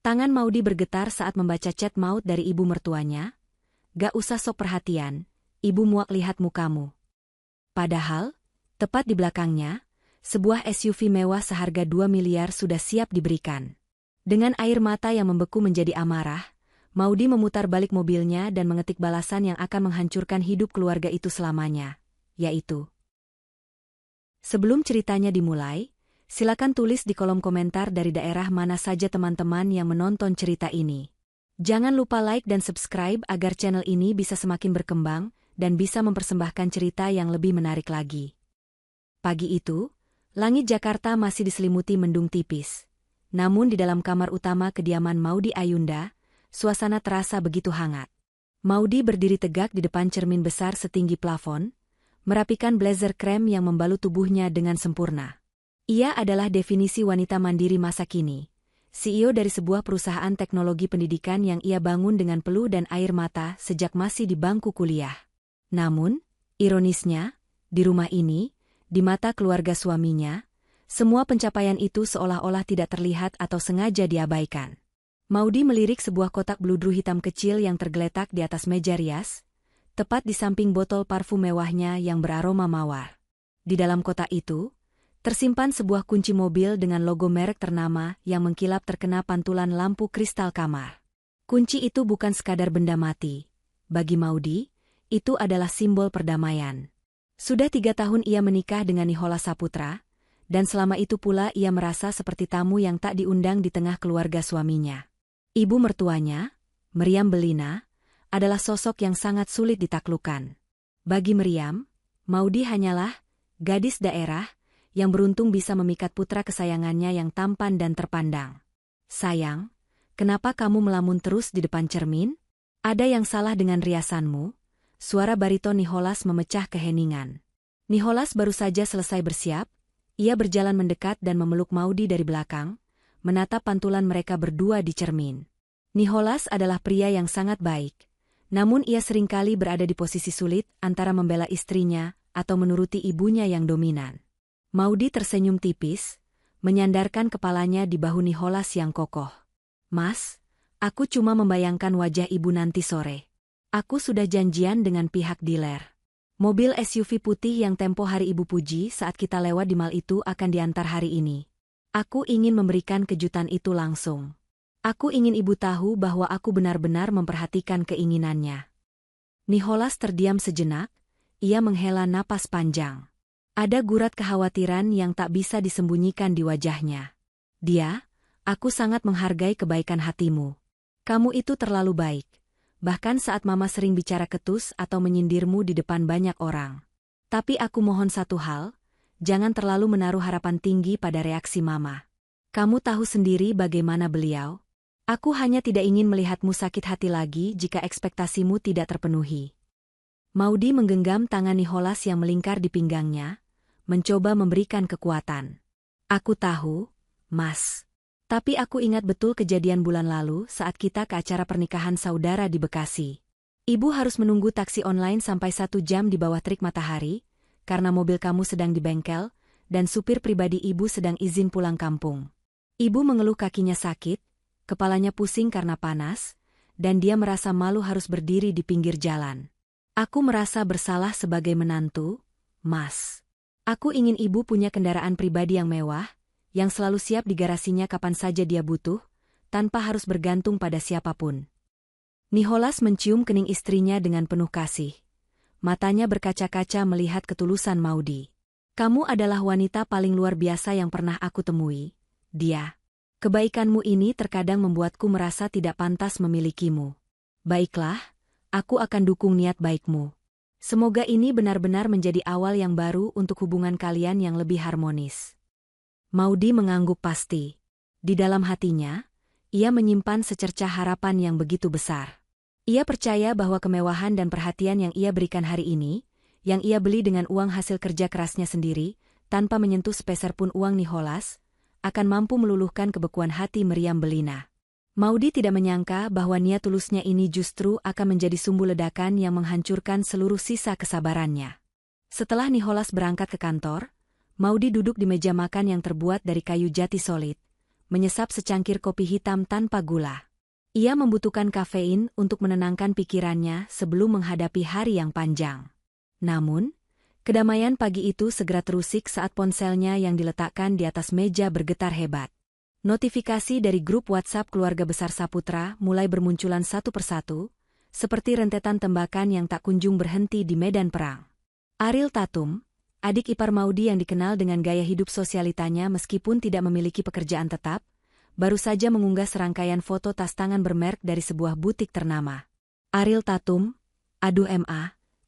Tangan Maudy bergetar saat membaca chat maut dari ibu mertuanya. Gak usah sok perhatian, ibu muak lihat mukamu. Padahal, tepat di belakangnya, sebuah SUV mewah seharga 2 miliar sudah siap diberikan. Dengan air mata yang membeku menjadi amarah, Maudy memutar balik mobilnya dan mengetik balasan yang akan menghancurkan hidup keluarga itu selamanya, yaitu. Sebelum ceritanya dimulai, silakan tulis di kolom komentar dari daerah mana saja teman-teman yang menonton cerita ini. Jangan lupa like dan subscribe agar channel ini bisa semakin berkembang dan bisa mempersembahkan cerita yang lebih menarik lagi. Pagi itu, langit Jakarta masih diselimuti mendung tipis. Namun di dalam kamar utama kediaman Maudy Ayunda, suasana terasa begitu hangat. Maudy berdiri tegak di depan cermin besar setinggi plafon, merapikan blazer krem yang membalut tubuhnya dengan sempurna. Ia adalah definisi wanita mandiri masa kini, CEO dari sebuah perusahaan teknologi pendidikan yang ia bangun dengan peluh dan air mata sejak masih di bangku kuliah. Namun, ironisnya, di rumah ini, di mata keluarga suaminya, semua pencapaian itu seolah-olah tidak terlihat atau sengaja diabaikan. Maudy melirik sebuah kotak bludru hitam kecil yang tergeletak di atas meja rias, tepat di samping botol parfum mewahnya yang beraroma mawar. Di dalam kotak itu, tersimpan sebuah kunci mobil dengan logo merek ternama yang mengkilap terkena pantulan lampu kristal kamar. Kunci itu bukan sekadar benda mati. Bagi Maudy, itu adalah simbol perdamaian. Sudah 3 tahun ia menikah dengan Nicholas Saputra, dan selama itu pula ia merasa seperti tamu yang tak diundang di tengah keluarga suaminya. Ibu mertuanya, Meriam Belina, adalah sosok yang sangat sulit ditaklukkan. Bagi Meriam, Maudy hanyalah gadis daerah yang beruntung bisa memikat putra kesayangannya yang tampan dan terpandang. Sayang, kenapa kamu melamun terus di depan cermin? Ada yang salah dengan riasanmu? Suara bariton Nicholas memecah keheningan. Nicholas baru saja selesai bersiap, ia berjalan mendekat dan memeluk Maudy dari belakang, menatap pantulan mereka berdua di cermin. Nicholas adalah pria yang sangat baik. Namun ia seringkali berada di posisi sulit antara membela istrinya atau menuruti ibunya yang dominan. Maudy tersenyum tipis, menyandarkan kepalanya di bahu Nicholas yang kokoh. Mas, aku cuma membayangkan wajah ibu nanti sore. Aku sudah janjian dengan pihak dealer. Mobil SUV putih yang tempo hari ibu puji saat kita lewat di mal itu akan diantar hari ini. Aku ingin memberikan kejutan itu langsung. Aku ingin ibu tahu bahwa aku benar-benar memperhatikan keinginannya. Nicholas terdiam sejenak, ia menghela napas panjang. Ada gurat kekhawatiran yang tak bisa disembunyikan di wajahnya. Aku sangat menghargai kebaikan hatimu. Kamu itu terlalu baik. Bahkan saat mama sering bicara ketus atau menyindirmu di depan banyak orang. Tapi aku mohon satu hal, jangan terlalu menaruh harapan tinggi pada reaksi mama. Kamu tahu sendiri bagaimana beliau. Aku hanya tidak ingin melihatmu sakit hati lagi jika ekspektasimu tidak terpenuhi. Maudy menggenggam tangan Nicholas yang melingkar di pinggangnya, mencoba memberikan kekuatan. Aku tahu, Mas. Tapi aku ingat betul kejadian bulan lalu saat kita ke acara pernikahan saudara di Bekasi. Ibu harus menunggu taksi online sampai 1 jam di bawah terik matahari, karena mobil kamu sedang di bengkel, dan supir pribadi ibu sedang izin pulang kampung. Ibu mengeluh kakinya sakit, kepalanya pusing karena panas, dan dia merasa malu harus berdiri di pinggir jalan. Aku merasa bersalah sebagai menantu, Mas. Aku ingin ibu punya kendaraan pribadi yang mewah, yang selalu siap di garasinya kapan saja dia butuh, tanpa harus bergantung pada siapapun. Nicholas mencium kening istrinya dengan penuh kasih. Matanya berkaca-kaca melihat ketulusan Maudy. Kamu adalah wanita paling luar biasa yang pernah aku temui, dia. Kebaikanmu ini terkadang membuatku merasa tidak pantas memilikimu. Baiklah, aku akan dukung niat baikmu. Semoga ini benar-benar menjadi awal yang baru untuk hubungan kalian yang lebih harmonis. Maudy mengangguk pasti. Di dalam hatinya, ia menyimpan secercah harapan yang begitu besar. Ia percaya bahwa kemewahan dan perhatian yang ia berikan hari ini, yang ia beli dengan uang hasil kerja kerasnya sendiri, tanpa menyentuh sepeser pun uang Nicholas, akan mampu meluluhkan kebekuan hati Meriam Belina. Maudy tidak menyangka bahwa niat tulusnya ini justru akan menjadi sumbu ledakan yang menghancurkan seluruh sisa kesabarannya. Setelah Nicholas berangkat ke kantor, Maudy duduk di meja makan yang terbuat dari kayu jati solid, menyesap secangkir kopi hitam tanpa gula. Ia membutuhkan kafein untuk menenangkan pikirannya sebelum menghadapi hari yang panjang. Namun, kedamaian pagi itu segera terusik saat ponselnya yang diletakkan di atas meja bergetar hebat. Notifikasi dari grup WhatsApp keluarga besar Saputra mulai bermunculan satu persatu, seperti rentetan tembakan yang tak kunjung berhenti di medan perang. Ariel Tatum, adik ipar Maudy yang dikenal dengan gaya hidup sosialitanya meskipun tidak memiliki pekerjaan tetap, baru saja mengunggah serangkaian foto tas tangan bermerk dari sebuah butik ternama. Ariel Tatum, aduh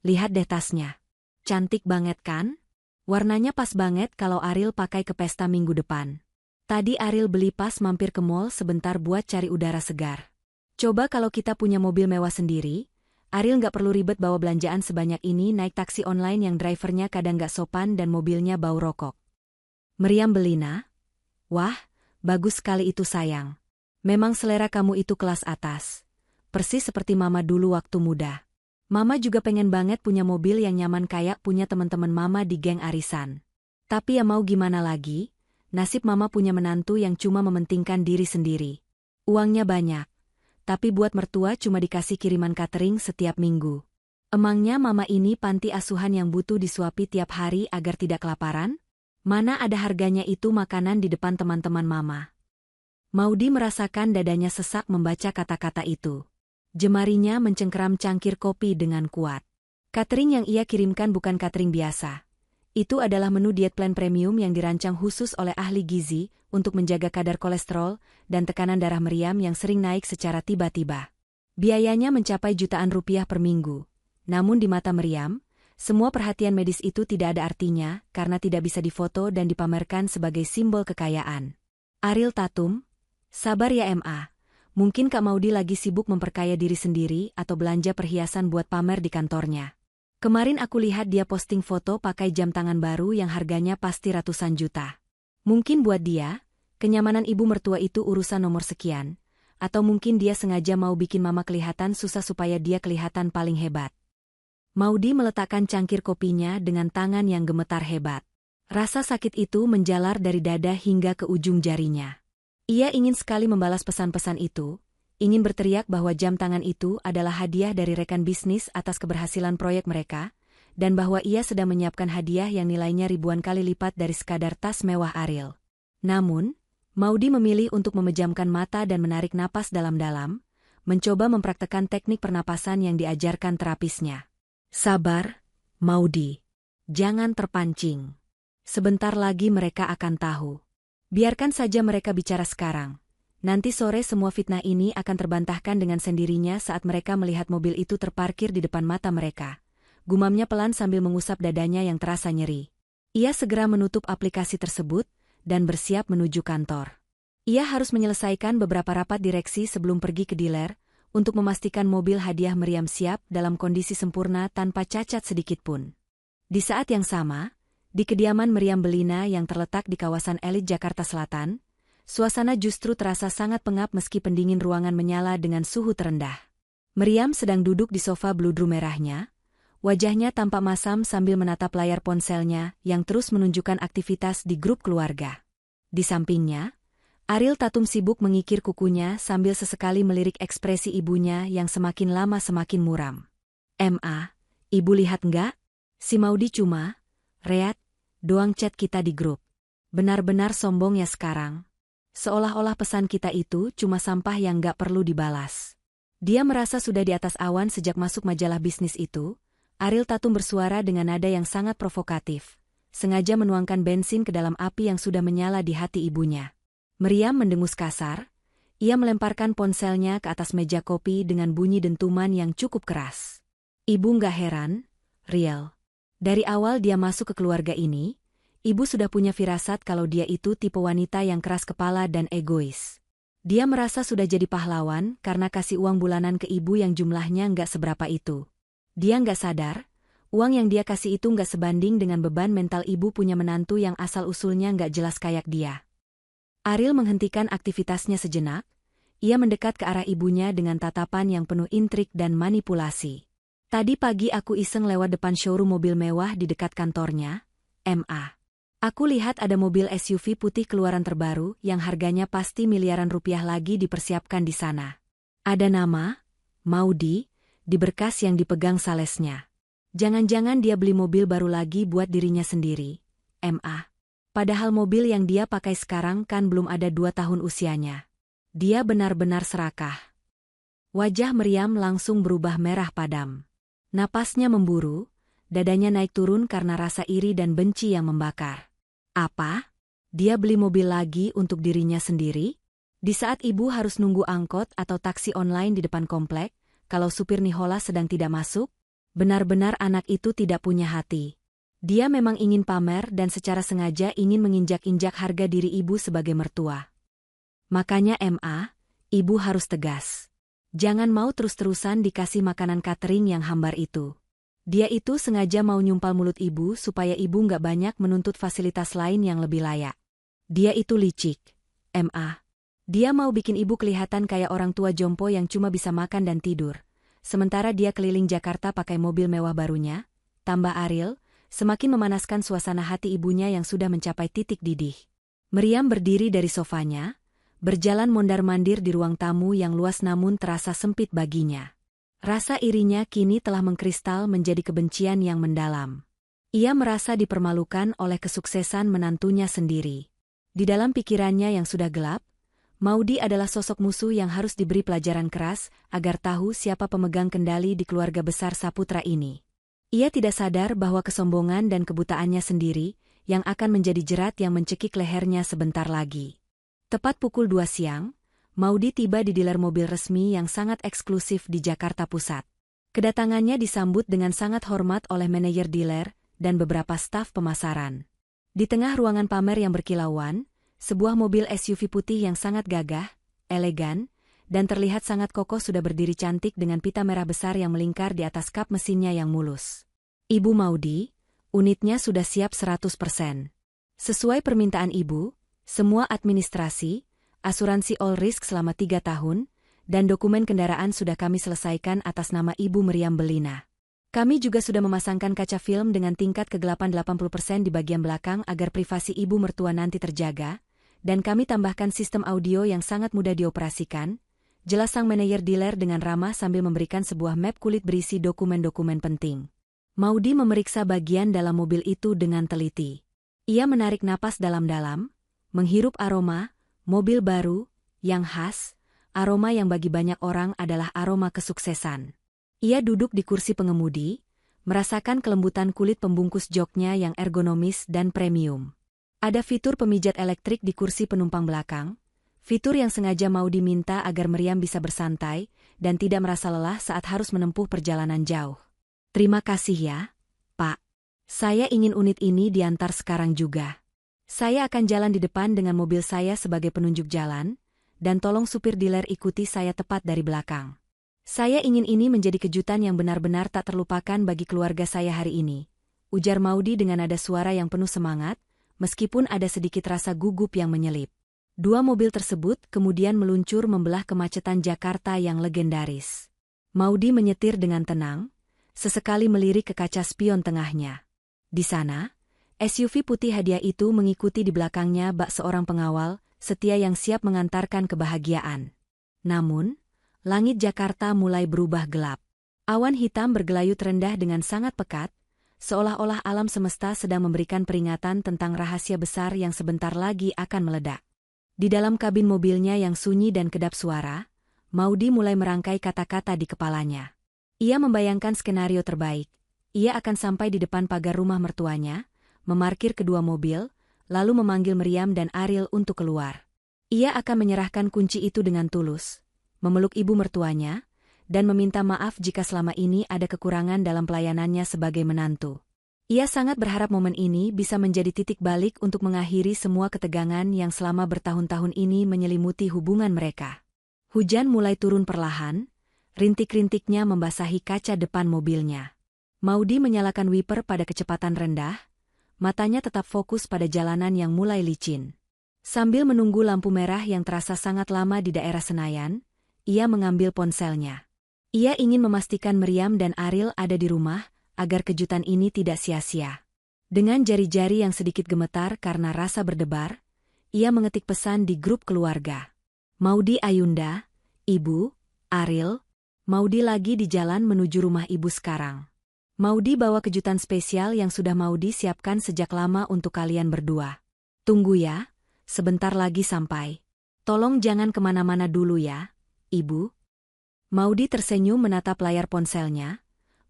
lihat deh tasnya. Cantik banget kan? Warnanya pas banget kalau Ariel pakai ke pesta minggu depan. Tadi Ariel beli pas mampir ke mall sebentar buat cari udara segar. Coba kalau kita punya mobil mewah sendiri, Ariel nggak perlu ribet bawa belanjaan sebanyak ini naik taksi online yang drivernya kadang nggak sopan dan mobilnya bau rokok. Meriam Belina, wah, bagus sekali itu sayang. Memang selera kamu itu kelas atas. Persis seperti Mama dulu waktu muda. Mama juga pengen banget punya mobil yang nyaman kayak punya teman-teman Mama di geng arisan. Tapi ya mau gimana lagi? Nasib Mama punya menantu yang cuma mementingkan diri sendiri. Uangnya banyak, tapi buat mertua cuma dikasih kiriman catering setiap minggu. Emangnya Mama ini panti asuhan yang butuh disuapi tiap hari agar tidak kelaparan? Mana ada harganya itu makanan di depan teman-teman Mama. Maudy merasakan dadanya sesak membaca kata-kata itu. Jemarinya mencengkeram cangkir kopi dengan kuat. Catering yang ia kirimkan bukan catering biasa. Itu adalah menu diet plan premium yang dirancang khusus oleh ahli gizi untuk menjaga kadar kolesterol dan tekanan darah Meriam yang sering naik secara tiba-tiba. Biayanya mencapai jutaan rupiah per minggu. Namun di mata Meriam, semua perhatian medis itu tidak ada artinya karena tidak bisa difoto dan dipamerkan sebagai simbol kekayaan. Ariel Tatum, sabar ya mungkin Kak Maudy lagi sibuk memperkaya diri sendiri atau belanja perhiasan buat pamer di kantornya. Kemarin aku lihat dia posting foto pakai jam tangan baru yang harganya pasti ratusan juta. Mungkin buat dia, kenyamanan ibu mertua itu urusan nomor sekian, atau mungkin dia sengaja mau bikin Mama kelihatan susah supaya dia kelihatan paling hebat. Maudy meletakkan cangkir kopinya dengan tangan yang gemetar hebat. Rasa sakit itu menjalar dari dada hingga ke ujung jarinya. Ia ingin sekali membalas pesan-pesan itu, ingin berteriak bahwa jam tangan itu adalah hadiah dari rekan bisnis atas keberhasilan proyek mereka, dan bahwa ia sedang menyiapkan hadiah yang nilainya ribuan kali lipat dari sekadar tas mewah Ariel. Namun, Maudy memilih untuk memejamkan mata dan menarik napas dalam-dalam, mencoba mempraktekkan teknik pernapasan yang diajarkan terapisnya. Sabar, Maudy. Jangan terpancing. Sebentar lagi mereka akan tahu. Biarkan saja mereka bicara sekarang. Nanti sore semua fitnah ini akan terbantahkan dengan sendirinya saat mereka melihat mobil itu terparkir di depan mata mereka. Gumamnya pelan sambil mengusap dadanya yang terasa nyeri. Ia segera menutup aplikasi tersebut dan bersiap menuju kantor. Ia harus menyelesaikan beberapa rapat direksi sebelum pergi ke dealer untuk memastikan mobil hadiah Meriam siap dalam kondisi sempurna tanpa cacat sedikitpun. Di saat yang sama, di kediaman Meriam Belina yang terletak di kawasan elit Jakarta Selatan, suasana justru terasa sangat pengap meski pendingin ruangan menyala dengan suhu terendah. Meriam sedang duduk di sofa bludru merahnya, wajahnya tampak masam sambil menatap layar ponselnya yang terus menunjukkan aktivitas di grup keluarga. Di sampingnya, Ariel Tatum sibuk mengikir kukunya sambil sesekali melirik ekspresi ibunya yang semakin lama semakin muram. Ibu lihat nggak? Si Maudy cuma, reat, doang chat kita di grup. Benar-benar sombong ya sekarang. Seolah-olah pesan kita itu cuma sampah yang gak perlu dibalas. Dia merasa sudah di atas awan sejak masuk majalah bisnis itu. Ariel Tatum bersuara dengan nada yang sangat provokatif, sengaja menuangkan bensin ke dalam api yang sudah menyala di hati ibunya. Meriam mendengus kasar. Ia melemparkan ponselnya ke atas meja kopi dengan bunyi dentuman yang cukup keras. Ibu gak heran, Riel. Dari awal dia masuk ke keluarga ini, ibu sudah punya firasat kalau dia itu tipe wanita yang keras kepala dan egois. Dia merasa sudah jadi pahlawan karena kasih uang bulanan ke ibu yang jumlahnya nggak seberapa itu. Dia nggak sadar, uang yang dia kasih itu nggak sebanding dengan beban mental ibu punya menantu yang asal-usulnya nggak jelas kayak dia. Ariel menghentikan aktivitasnya sejenak, ia mendekat ke arah ibunya dengan tatapan yang penuh intrik dan manipulasi. Tadi pagi aku iseng lewat depan showroom mobil mewah di dekat kantornya, Aku lihat ada mobil SUV putih keluaran terbaru yang harganya pasti miliaran rupiah lagi dipersiapkan di sana. Ada nama, Maudi, di berkas yang dipegang salesnya. Jangan-jangan dia beli mobil baru lagi buat dirinya sendiri, MA. Padahal mobil yang dia pakai sekarang kan belum ada 2 tahun usianya. Dia benar-benar serakah. Wajah Meriam langsung berubah merah padam. Napasnya memburu, dadanya naik turun karena rasa iri dan benci yang membakar. Apa? Dia beli mobil lagi untuk dirinya sendiri? Di saat ibu harus nunggu angkot atau taksi online di depan komplek, kalau supir Nihola sedang tidak masuk? Benar-benar anak itu tidak punya hati. Dia memang ingin pamer dan secara sengaja ingin menginjak-injak harga diri ibu sebagai mertua. Makanya MA, ibu harus tegas. Jangan mau terus-terusan dikasih makanan catering yang hambar itu. Dia itu sengaja mau nyumpal mulut ibu supaya ibu nggak banyak menuntut fasilitas lain yang lebih layak. Dia itu licik, MA. Dia mau bikin ibu kelihatan kayak orang tua jompo yang cuma bisa makan dan tidur. Sementara dia keliling Jakarta pakai mobil mewah barunya, tambah Ariel, semakin memanaskan suasana hati ibunya yang sudah mencapai titik didih. Meriam berdiri dari sofanya, berjalan mondar-mandir di ruang tamu yang luas namun terasa sempit baginya. Rasa irinya kini telah mengkristal menjadi kebencian yang mendalam. Ia merasa dipermalukan oleh kesuksesan menantunya sendiri. Di dalam pikirannya yang sudah gelap, Maudi adalah sosok musuh yang harus diberi pelajaran keras agar tahu siapa pemegang kendali di keluarga besar Saputra ini. Ia tidak sadar bahwa kesombongan dan kebutaannya sendiri yang akan menjadi jerat yang mencekik lehernya sebentar lagi. Tepat pukul 2 siang, Maudi tiba di dealer mobil resmi yang sangat eksklusif di Jakarta Pusat. Kedatangannya disambut dengan sangat hormat oleh manajer dealer dan beberapa staf pemasaran. Di tengah ruangan pamer yang berkilauan, sebuah mobil SUV putih yang sangat gagah, elegan, dan terlihat sangat kokoh sudah berdiri cantik dengan pita merah besar yang melingkar di atas kap mesinnya yang mulus. Ibu Maudi, unitnya sudah siap 100%. Sesuai permintaan ibu, semua administrasi, asuransi all risk selama 3 tahun, dan dokumen kendaraan sudah kami selesaikan atas nama Ibu Meriam Belina. Kami juga sudah memasangkan kaca film dengan tingkat kegelapan 80% di bagian belakang agar privasi ibu mertua nanti terjaga, dan kami tambahkan sistem audio yang sangat mudah dioperasikan, jelas sang manajer dealer dengan ramah sambil memberikan sebuah map kulit berisi dokumen-dokumen penting. Maudi memeriksa bagian dalam mobil itu dengan teliti. Ia menarik napas dalam-dalam, menghirup aroma, mobil baru, yang khas, aroma yang bagi banyak orang adalah aroma kesuksesan. Ia duduk di kursi pengemudi, merasakan kelembutan kulit pembungkus joknya yang ergonomis dan premium. Ada fitur pemijat elektrik di kursi penumpang belakang, fitur yang sengaja mau diminta agar Meriam bisa bersantai dan tidak merasa lelah saat harus menempuh perjalanan jauh. Terima kasih ya, Pak. Saya ingin unit ini diantar sekarang juga. Saya akan jalan di depan dengan mobil saya sebagai penunjuk jalan, dan tolong supir dealer ikuti saya tepat dari belakang. Saya ingin ini menjadi kejutan yang benar-benar tak terlupakan bagi keluarga saya hari ini, ujar Maudi dengan nada suara yang penuh semangat, meskipun ada sedikit rasa gugup yang menyelip. 2 mobil tersebut kemudian meluncur membelah kemacetan Jakarta yang legendaris. Maudi menyetir dengan tenang, sesekali melirik ke kaca spion tengahnya. Di sana, SUV putih hadiah itu mengikuti di belakangnya bak seorang pengawal, setia yang siap mengantarkan kebahagiaan. Namun, langit Jakarta mulai berubah gelap. Awan hitam bergelayut rendah dengan sangat pekat, seolah-olah alam semesta sedang memberikan peringatan tentang rahasia besar yang sebentar lagi akan meledak. Di dalam kabin mobilnya yang sunyi dan kedap suara, Maudi mulai merangkai kata-kata di kepalanya. Ia membayangkan skenario terbaik. Ia akan sampai di depan pagar rumah mertuanya, memarkir kedua mobil, lalu memanggil Meriam dan Ariel untuk keluar. Ia akan menyerahkan kunci itu dengan tulus, memeluk ibu mertuanya, dan meminta maaf jika selama ini ada kekurangan dalam pelayanannya sebagai menantu. Ia sangat berharap momen ini bisa menjadi titik balik untuk mengakhiri semua ketegangan yang selama bertahun-tahun ini menyelimuti hubungan mereka. Hujan mulai turun perlahan, rintik-rintiknya membasahi kaca depan mobilnya. Maudi menyalakan wiper pada kecepatan rendah, matanya tetap fokus pada jalanan yang mulai licin. Sambil menunggu lampu merah yang terasa sangat lama di daerah Senayan, ia mengambil ponselnya. Ia ingin memastikan Meriam dan Ariel ada di rumah, agar kejutan ini tidak sia-sia. Dengan jari-jari yang sedikit gemetar karena rasa berdebar, ia mengetik pesan di grup keluarga. Maudy Ayunda, Ibu, Ariel, Maudy lagi di jalan menuju rumah ibu sekarang. Maudy bawa kejutan spesial yang sudah Maudy siapkan sejak lama untuk kalian berdua. Tunggu ya, sebentar lagi sampai. Tolong jangan kemana-mana dulu ya, Ibu. Maudy tersenyum menatap layar ponselnya,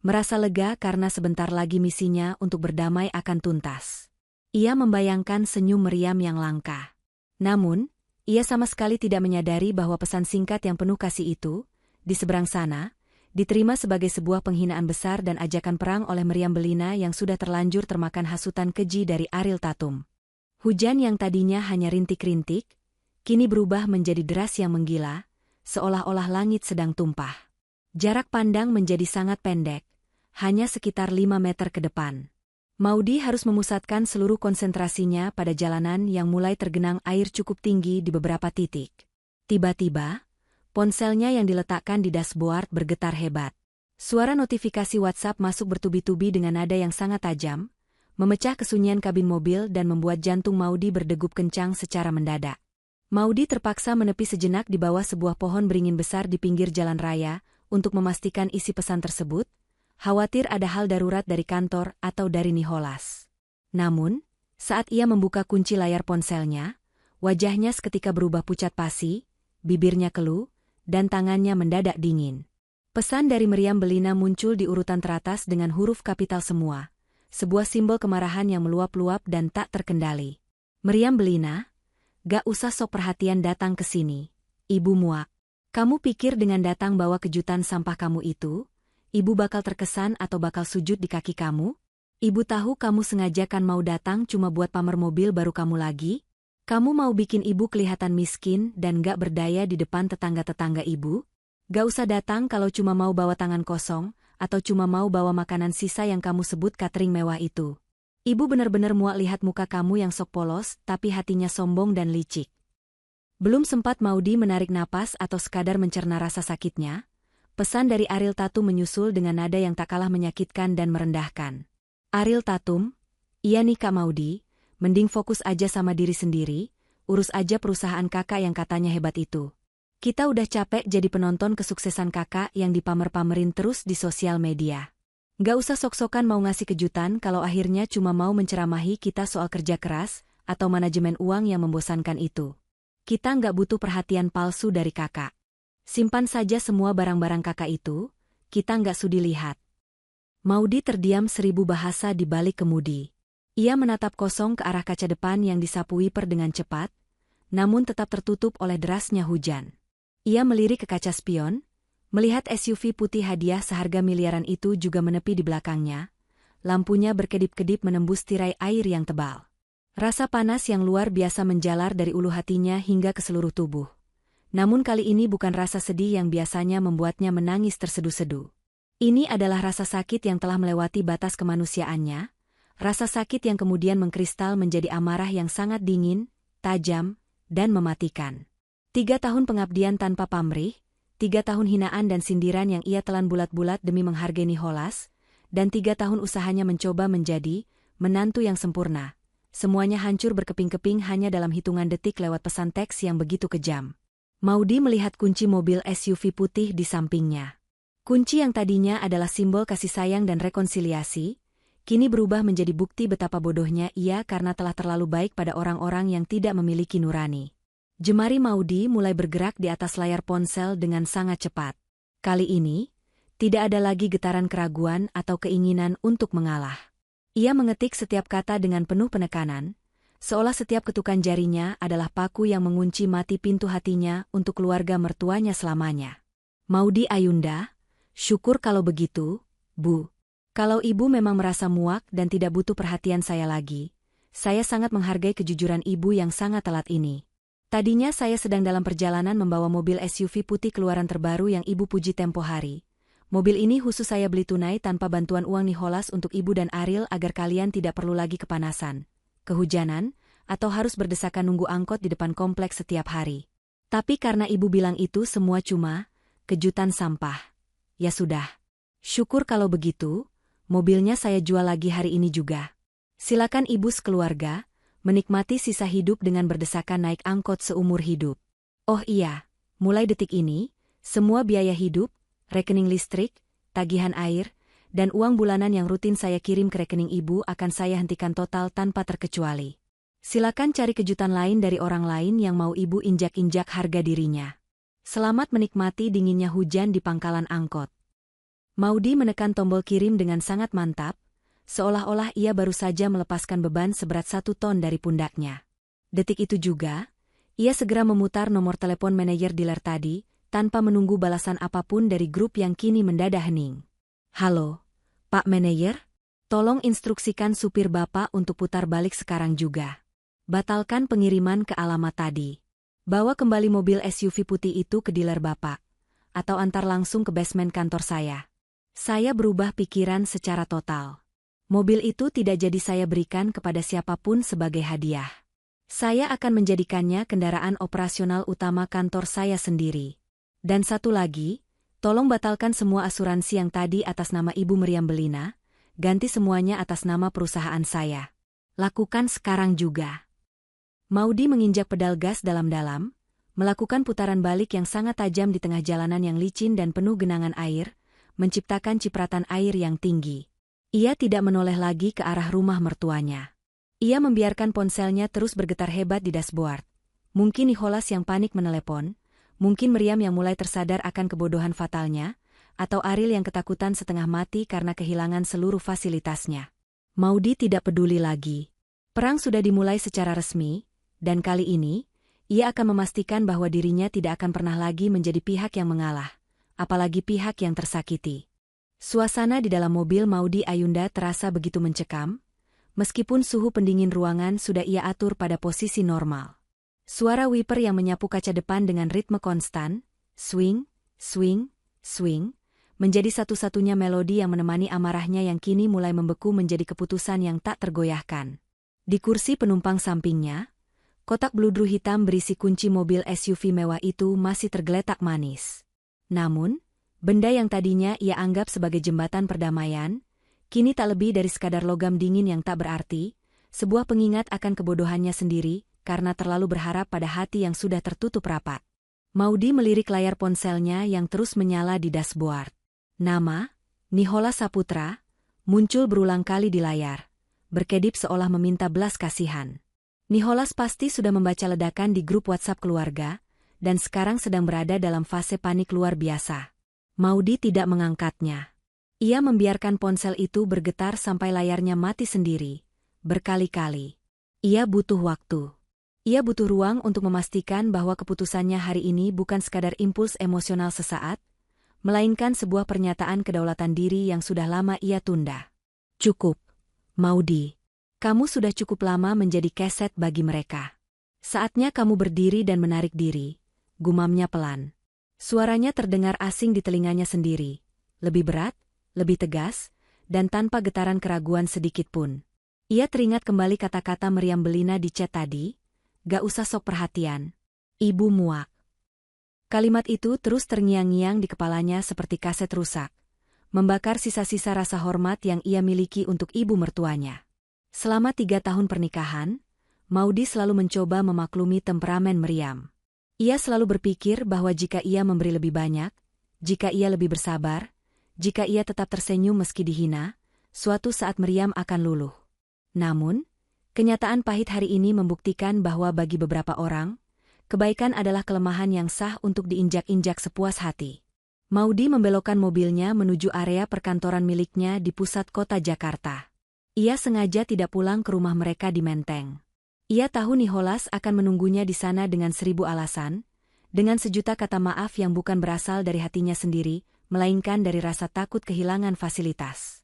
merasa lega karena sebentar lagi misinya untuk berdamai akan tuntas. Ia membayangkan senyum meriam yang langka. Namun, ia sama sekali tidak menyadari bahwa pesan singkat yang penuh kasih itu, di seberang sana, diterima sebagai sebuah penghinaan besar dan ajakan perang oleh Meriam Bellina yang sudah terlanjur termakan hasutan keji dari Ariel Tatum. Hujan yang tadinya hanya rintik-rintik, kini berubah menjadi deras yang menggila, seolah-olah langit sedang tumpah. Jarak pandang menjadi sangat pendek, hanya sekitar 5 meter ke depan. Maudy harus memusatkan seluruh konsentrasinya pada jalanan yang mulai tergenang air cukup tinggi di beberapa titik. Tiba-tiba, ponselnya yang diletakkan di dashboard bergetar hebat. Suara notifikasi WhatsApp masuk bertubi-tubi dengan nada yang sangat tajam, memecah kesunyian kabin mobil dan membuat jantung Maudy berdegup kencang secara mendadak. Maudy terpaksa menepi sejenak di bawah sebuah pohon beringin besar di pinggir jalan raya untuk memastikan isi pesan tersebut, khawatir ada hal darurat dari kantor atau dari Nicholas. Namun, saat ia membuka kunci layar ponselnya, wajahnya seketika berubah pucat pasi, bibirnya keluh, dan tangannya mendadak dingin. Pesan dari Meriam Bellina muncul di urutan teratas dengan huruf kapital semua, sebuah simbol kemarahan yang meluap-luap dan tak terkendali. Meriam Bellina, gak usah sok perhatian datang ke sini, Ibu muak. Kamu pikir dengan datang bawa kejutan sampah kamu itu, Ibu bakal terkesan atau bakal sujud di kaki kamu? Ibu tahu kamu sengaja kan mau datang cuma buat pamer mobil baru kamu lagi? Kamu mau bikin ibu kelihatan miskin dan gak berdaya di depan tetangga-tetangga ibu? Gak usah datang kalau cuma mau bawa tangan kosong, atau cuma mau bawa makanan sisa yang kamu sebut catering mewah itu. Ibu benar-benar muak lihat muka kamu yang sok polos tapi hatinya sombong dan licik. Belum sempat Maudy menarik napas atau sekadar mencerna rasa sakitnya, pesan dari Ariel Tatum menyusul dengan nada yang tak kalah menyakitkan dan merendahkan. Ariel Tatum, iya nih Kak Maudy, mending fokus aja sama diri sendiri, urus aja perusahaan kakak yang katanya hebat itu. Kita udah capek jadi penonton kesuksesan kakak yang dipamer-pamerin terus di sosial media. Gak usah sok-sokan mau ngasih kejutan kalau akhirnya cuma mau menceramahi kita soal kerja keras atau manajemen uang yang membosankan itu. Kita nggak butuh perhatian palsu dari kakak. Simpan saja semua barang-barang kakak itu, kita nggak sudi lihat. Maudy terdiam 1000 bahasa di balik kemudi. Ia menatap kosong ke arah kaca depan yang disapu wiper dengan cepat, namun tetap tertutup oleh derasnya hujan. Ia melirik ke kaca spion, melihat SUV putih hadiah seharga miliaran itu juga menepi di belakangnya, lampunya berkedip-kedip menembus tirai air yang tebal. Rasa panas yang luar biasa menjalar dari ulu hatinya hingga ke seluruh tubuh. Namun kali ini bukan rasa sedih yang biasanya membuatnya menangis terseduh-seduh. Ini adalah rasa sakit yang telah melewati batas kemanusiaannya, rasa sakit yang kemudian mengkristal menjadi amarah yang sangat dingin, tajam, dan mematikan. 3 tahun pengabdian tanpa pamrih, 3 tahun hinaan dan sindiran yang ia telan bulat-bulat demi menghargai Nicholas, dan 3 tahun usahanya mencoba menjadi menantu yang sempurna. Semuanya hancur berkeping-keping hanya dalam hitungan detik lewat pesan teks yang begitu kejam. Maudy melihat kunci mobil SUV putih di sampingnya. Kunci yang tadinya adalah simbol kasih sayang dan rekonsiliasi, kini berubah menjadi bukti betapa bodohnya ia karena telah terlalu baik pada orang-orang yang tidak memiliki nurani. Jemari Maudy mulai bergerak di atas layar ponsel dengan sangat cepat. Kali ini, tidak ada lagi getaran keraguan atau keinginan untuk mengalah. Ia mengetik setiap kata dengan penuh penekanan, seolah setiap ketukan jarinya adalah paku yang mengunci mati pintu hatinya untuk keluarga mertuanya selamanya. Maudy Ayunda, syukur kalau begitu, Bu. Kalau Ibu memang merasa muak dan tidak butuh perhatian saya lagi, saya sangat menghargai kejujuran Ibu yang sangat telat ini. Tadinya saya sedang dalam perjalanan membawa mobil SUV putih keluaran terbaru yang Ibu puji tempo hari. Mobil ini khusus saya beli tunai tanpa bantuan uang Nicholas untuk Ibu dan Ariel agar kalian tidak perlu lagi kepanasan, kehujanan, atau harus berdesakan nunggu angkot di depan kompleks setiap hari. Tapi karena Ibu bilang itu semua cuma kejutan sampah. Ya sudah. Syukur kalau begitu, mobilnya saya jual lagi hari ini juga. Silakan ibu sekeluarga menikmati sisa hidup dengan berdesakan naik angkot seumur hidup. Oh iya, mulai detik ini, semua biaya hidup, rekening listrik, tagihan air, dan uang bulanan yang rutin saya kirim ke rekening ibu akan saya hentikan total tanpa terkecuali. Silakan cari kejutan lain dari orang lain yang mau ibu injak-injak harga dirinya. Selamat menikmati dinginnya hujan di pangkalan angkot. Maudy menekan tombol kirim dengan sangat mantap, seolah-olah ia baru saja melepaskan beban seberat 1 ton dari pundaknya. Detik itu juga, ia segera memutar nomor telepon manajer dealer tadi, tanpa menunggu balasan apapun dari grup yang kini mendadak hening. Halo, Pak Manajer? Tolong instruksikan supir Bapak untuk putar balik sekarang juga. Batalkan pengiriman ke alamat tadi. Bawa kembali mobil SUV putih itu ke dealer Bapak, atau antar langsung ke basement kantor saya. Saya berubah pikiran secara total. Mobil itu tidak jadi saya berikan kepada siapapun sebagai hadiah. Saya akan menjadikannya kendaraan operasional utama kantor saya sendiri. Dan satu lagi, tolong batalkan semua asuransi yang tadi atas nama Ibu Meriam Belina, ganti semuanya atas nama perusahaan saya. Lakukan sekarang juga. Maudy menginjak pedal gas dalam-dalam, melakukan putaran balik yang sangat tajam di tengah jalanan yang licin dan penuh genangan air, menciptakan cipratan air yang tinggi. Ia tidak menoleh lagi ke arah rumah mertuanya. Ia membiarkan ponselnya terus bergetar hebat di dashboard. Mungkin Nicholas yang panik menelepon, mungkin Meriam yang mulai tersadar akan kebodohan fatalnya, atau Ariel yang ketakutan setengah mati karena kehilangan seluruh fasilitasnya. Maudy tidak peduli lagi. Perang sudah dimulai secara resmi, dan kali ini, ia akan memastikan bahwa dirinya tidak akan pernah lagi menjadi pihak yang mengalah, apalagi pihak yang tersakiti. Suasana di dalam mobil Maudy Ayunda terasa begitu mencekam, meskipun suhu pendingin ruangan sudah ia atur pada posisi normal. Suara wiper yang menyapu kaca depan dengan ritme konstan, swing, swing, swing, menjadi satu-satunya melodi yang menemani amarahnya yang kini mulai membeku menjadi keputusan yang tak tergoyahkan. Di kursi penumpang sampingnya, kotak bludru hitam berisi kunci mobil SUV mewah itu masih tergeletak manis. Namun, benda yang tadinya ia anggap sebagai jembatan perdamaian, kini tak lebih dari sekadar logam dingin yang tak berarti, sebuah pengingat akan kebodohannya sendiri, karena terlalu berharap pada hati yang sudah tertutup rapat. Maudy melirik layar ponselnya yang terus menyala di dashboard. Nama, Nicholas Saputra, muncul berulang kali di layar, berkedip seolah meminta belas kasihan. Nicholas pasti sudah membaca ledakan di grup WhatsApp keluarga, dan sekarang sedang berada dalam fase panik luar biasa. Maudy tidak mengangkatnya. Ia membiarkan ponsel itu bergetar sampai layarnya mati sendiri, berkali-kali. Ia butuh waktu. Ia butuh ruang untuk memastikan bahwa keputusannya hari ini bukan sekadar impuls emosional sesaat, melainkan sebuah pernyataan kedaulatan diri yang sudah lama ia tunda. Cukup, Maudy. Kamu sudah cukup lama menjadi keset bagi mereka. Saatnya kamu berdiri dan menarik diri, gumamnya pelan. Suaranya terdengar asing di telinganya sendiri, lebih berat, lebih tegas, dan tanpa getaran keraguan sedikit pun. Ia teringat kembali kata-kata Meriam Belina di chat tadi, "Gak usah sok perhatian. Ibu muak." Kalimat itu terus terngiang-ngiang di kepalanya seperti kaset rusak, membakar sisa-sisa rasa hormat yang ia miliki untuk ibu mertuanya. Selama 3 tahun pernikahan, Maudy selalu mencoba memaklumi temperamen Meriam. Ia selalu berpikir bahwa jika ia memberi lebih banyak, jika ia lebih bersabar, jika ia tetap tersenyum meski dihina, suatu saat Meriam akan luluh. Namun, kenyataan pahit hari ini membuktikan bahwa bagi beberapa orang, kebaikan adalah kelemahan yang sah untuk diinjak-injak sepuas hati. Maudy membelokkan mobilnya menuju area perkantoran miliknya di pusat kota Jakarta. Ia sengaja tidak pulang ke rumah mereka di Menteng. Ia tahu Nicholas akan menunggunya di sana dengan 1000 alasan, dengan sejuta kata maaf yang bukan berasal dari hatinya sendiri, melainkan dari rasa takut kehilangan fasilitas.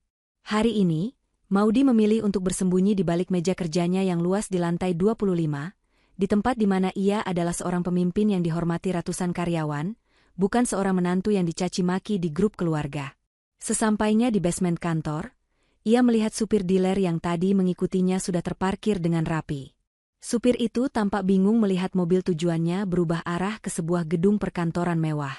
Hari ini, Maudy memilih untuk bersembunyi di balik meja kerjanya yang luas di lantai 25, di tempat di mana ia adalah seorang pemimpin yang dihormati ratusan karyawan, bukan seorang menantu yang dicaci maki di grup keluarga. Sesampainya di basement kantor, ia melihat supir dealer yang tadi mengikutinya sudah terparkir dengan rapi. Supir itu tampak bingung melihat mobil tujuannya berubah arah ke sebuah gedung perkantoran mewah.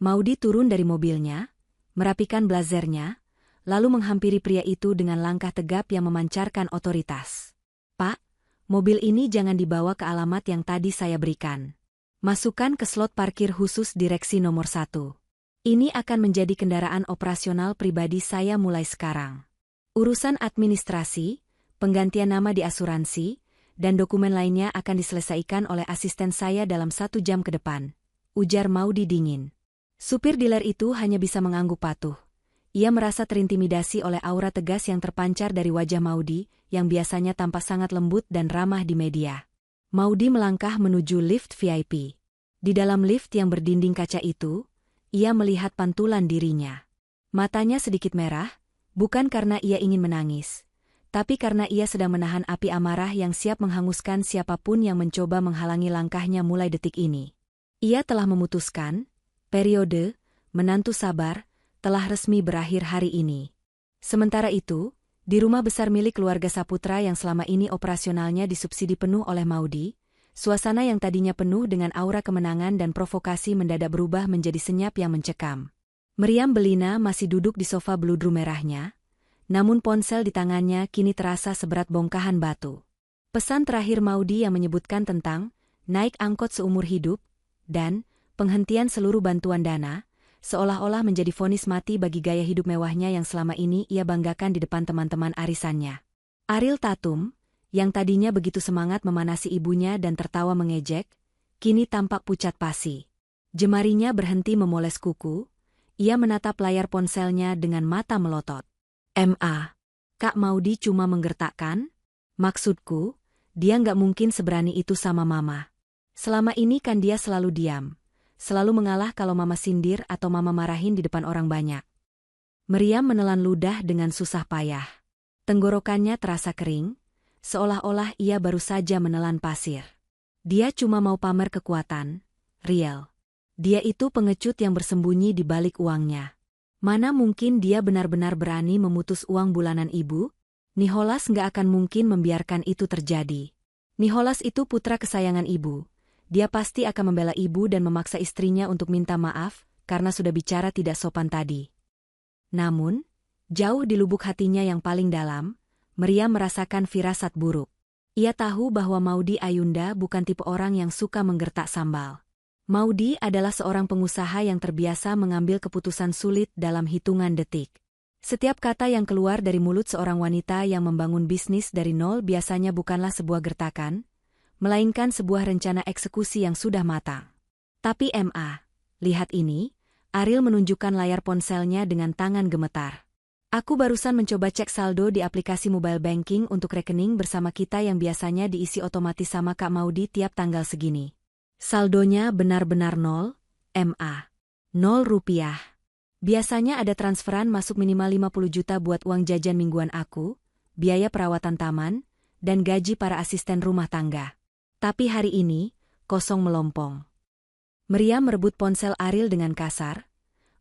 Maudy turun dari mobilnya, merapikan blazernya, lalu menghampiri pria itu dengan langkah tegap yang memancarkan otoritas. "Pak, mobil ini jangan dibawa ke alamat yang tadi saya berikan. Masukkan ke slot parkir khusus direksi nomor 1. Ini akan menjadi kendaraan operasional pribadi saya mulai sekarang. Urusan administrasi, penggantian nama di asuransi, dan dokumen lainnya akan diselesaikan oleh asisten saya dalam 1 jam ke depan," ujar Maudy dingin. Supir dealer itu hanya bisa mengangguk patuh. Ia merasa terintimidasi oleh aura tegas yang terpancar dari wajah Maudy, yang biasanya tampak sangat lembut dan ramah di media. Maudy melangkah menuju lift VIP. Di dalam lift yang berdinding kaca itu, ia melihat pantulan dirinya. Matanya sedikit merah, bukan karena ia ingin menangis, tapi karena ia sedang menahan api amarah yang siap menghanguskan siapapun yang mencoba menghalangi langkahnya mulai detik ini. Ia telah memutuskan, periode menantu sabar telah resmi berakhir hari ini. Sementara itu, di rumah besar milik keluarga Saputra yang selama ini operasionalnya disubsidi penuh oleh Maudy, suasana yang tadinya penuh dengan aura kemenangan dan provokasi mendadak berubah menjadi senyap yang mencekam. Meriam Belina masih duduk di sofa beludru merahnya, namun ponsel di tangannya kini terasa seberat bongkahan batu. Pesan terakhir Maudy yang menyebutkan tentang naik angkot seumur hidup dan penghentian seluruh bantuan dana, seolah-olah menjadi vonis mati bagi gaya hidup mewahnya yang selama ini ia banggakan di depan teman-teman arisannya. Ariel Tatum, yang tadinya begitu semangat memanasi ibunya dan tertawa mengejek, kini tampak pucat pasi. Jemarinya berhenti memoles kuku, ia menatap layar ponselnya dengan mata melotot. "Ma, Kak Maudy cuma menggertakkan? Maksudku, dia nggak mungkin seberani itu sama Mama. Selama ini kan dia selalu diam. Selalu mengalah kalau Mama sindir atau Mama marahin di depan orang banyak." Meriam menelan ludah dengan susah payah. Tenggorokannya terasa kering, seolah-olah ia baru saja menelan pasir. Dia cuma mau pamer kekuatan, Riel. Dia itu pengecut yang bersembunyi di balik uangnya. Mana mungkin dia benar-benar berani memutus uang bulanan ibu? Nicholas nggak akan mungkin membiarkan itu terjadi. Nicholas itu putra kesayangan ibu. Dia pasti akan membela ibu dan memaksa istrinya untuk minta maaf karena sudah bicara tidak sopan tadi. Namun, jauh di lubuk hatinya yang paling dalam, Meriam merasakan firasat buruk. Ia tahu bahwa Maudy Ayunda bukan tipe orang yang suka menggertak sambal. Maudy adalah seorang pengusaha yang terbiasa mengambil keputusan sulit dalam hitungan detik. Setiap kata yang keluar dari mulut seorang wanita yang membangun bisnis dari nol biasanya bukanlah sebuah gertakan, melainkan sebuah rencana eksekusi yang sudah matang. Tapi Ma, lihat ini, Ariel menunjukkan layar ponselnya dengan tangan gemetar. "Aku barusan mencoba cek saldo di aplikasi mobile banking untuk rekening bersama kita yang biasanya diisi otomatis sama Kak Maudy tiap tanggal segini. Saldonya benar-benar nol, Ma. 0 rupiah. Biasanya ada transferan masuk minimal 50 juta buat uang jajan mingguan aku, biaya perawatan taman, dan gaji para asisten rumah tangga. Tapi hari ini, kosong melompong." Meriam merebut ponsel Ariel dengan kasar.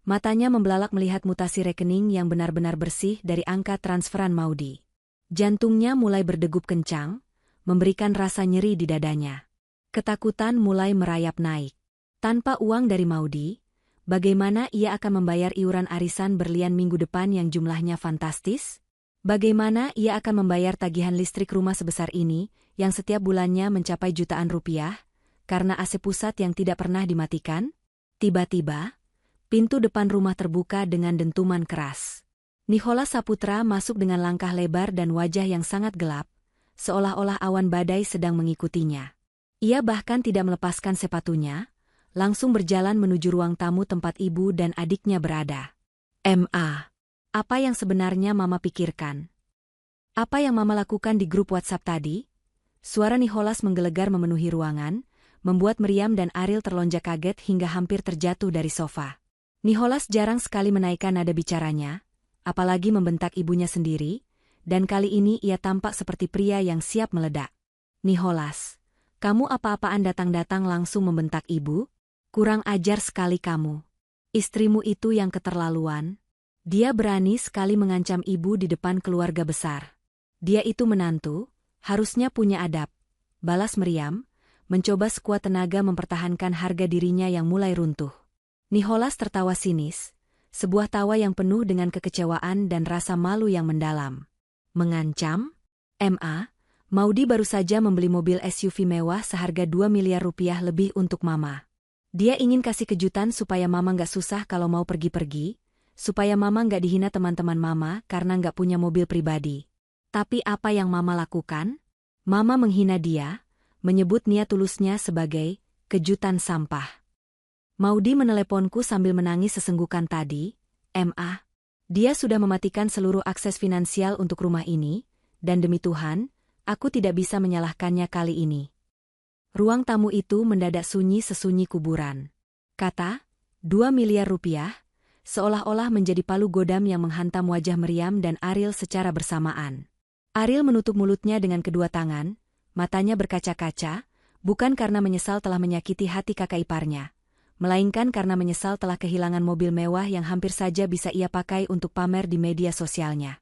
Matanya membelalak melihat mutasi rekening yang benar-benar bersih dari angka transferan Maudy. Jantungnya mulai berdegup kencang, memberikan rasa nyeri di dadanya. Ketakutan mulai merayap naik. Tanpa uang dari Maudy, bagaimana ia akan membayar iuran arisan berlian minggu depan yang jumlahnya fantastis? Bagaimana ia akan membayar tagihan listrik rumah sebesar ini, yang setiap bulannya mencapai jutaan rupiah, karena AC pusat yang tidak pernah dimatikan? Tiba-tiba, pintu depan rumah terbuka dengan dentuman keras. Nicholas Saputra masuk dengan langkah lebar dan wajah yang sangat gelap, seolah-olah awan badai sedang mengikutinya. Ia bahkan tidak melepaskan sepatunya, langsung berjalan menuju ruang tamu tempat ibu dan adiknya berada. Ma, apa yang sebenarnya Mama pikirkan? Apa yang Mama lakukan di grup WhatsApp tadi? Suara Nicholas menggelegar memenuhi ruangan, membuat Meriam dan Ariel terlonjak kaget hingga hampir terjatuh dari sofa. Nicholas jarang sekali menaikkan nada bicaranya, apalagi membentak ibunya sendiri, dan kali ini ia tampak seperti pria yang siap meledak. "Nicholas, kamu apa-apaan datang-datang langsung membentak ibu? Kurang ajar sekali kamu. Istrimu itu yang keterlaluan. Dia berani sekali mengancam ibu di depan keluarga besar. Dia itu menantu, harusnya punya adab," balas Meriam, mencoba sekuat tenaga mempertahankan harga dirinya yang mulai runtuh. Nicholas tertawa sinis, sebuah tawa yang penuh dengan kekecewaan dan rasa malu yang mendalam. Mengancam? Maudy baru saja membeli mobil SUV mewah seharga 2 miliar rupiah lebih untuk Mama. Dia ingin kasih kejutan supaya Mama nggak susah kalau mau pergi-pergi, supaya Mama nggak dihina teman-teman Mama karena nggak punya mobil pribadi. Tapi apa yang Mama lakukan? Mama menghina dia, menyebut niat tulusnya sebagai kejutan sampah. Maudy meneleponku sambil menangis sesenggukan tadi. Dia sudah mematikan seluruh akses finansial untuk rumah ini, dan demi Tuhan, aku tidak bisa menyalahkannya kali ini. Ruang tamu itu mendadak sunyi sesunyi kuburan. Kata, 2 miliar rupiah, seolah-olah menjadi palu godam yang menghantam wajah Meriam dan Ariel secara bersamaan. Ariel menutup mulutnya dengan kedua tangan, matanya berkaca-kaca, bukan karena menyesal telah menyakiti hati kakak iparnya, melainkan karena menyesal telah kehilangan mobil mewah yang hampir saja bisa ia pakai untuk pamer di media sosialnya.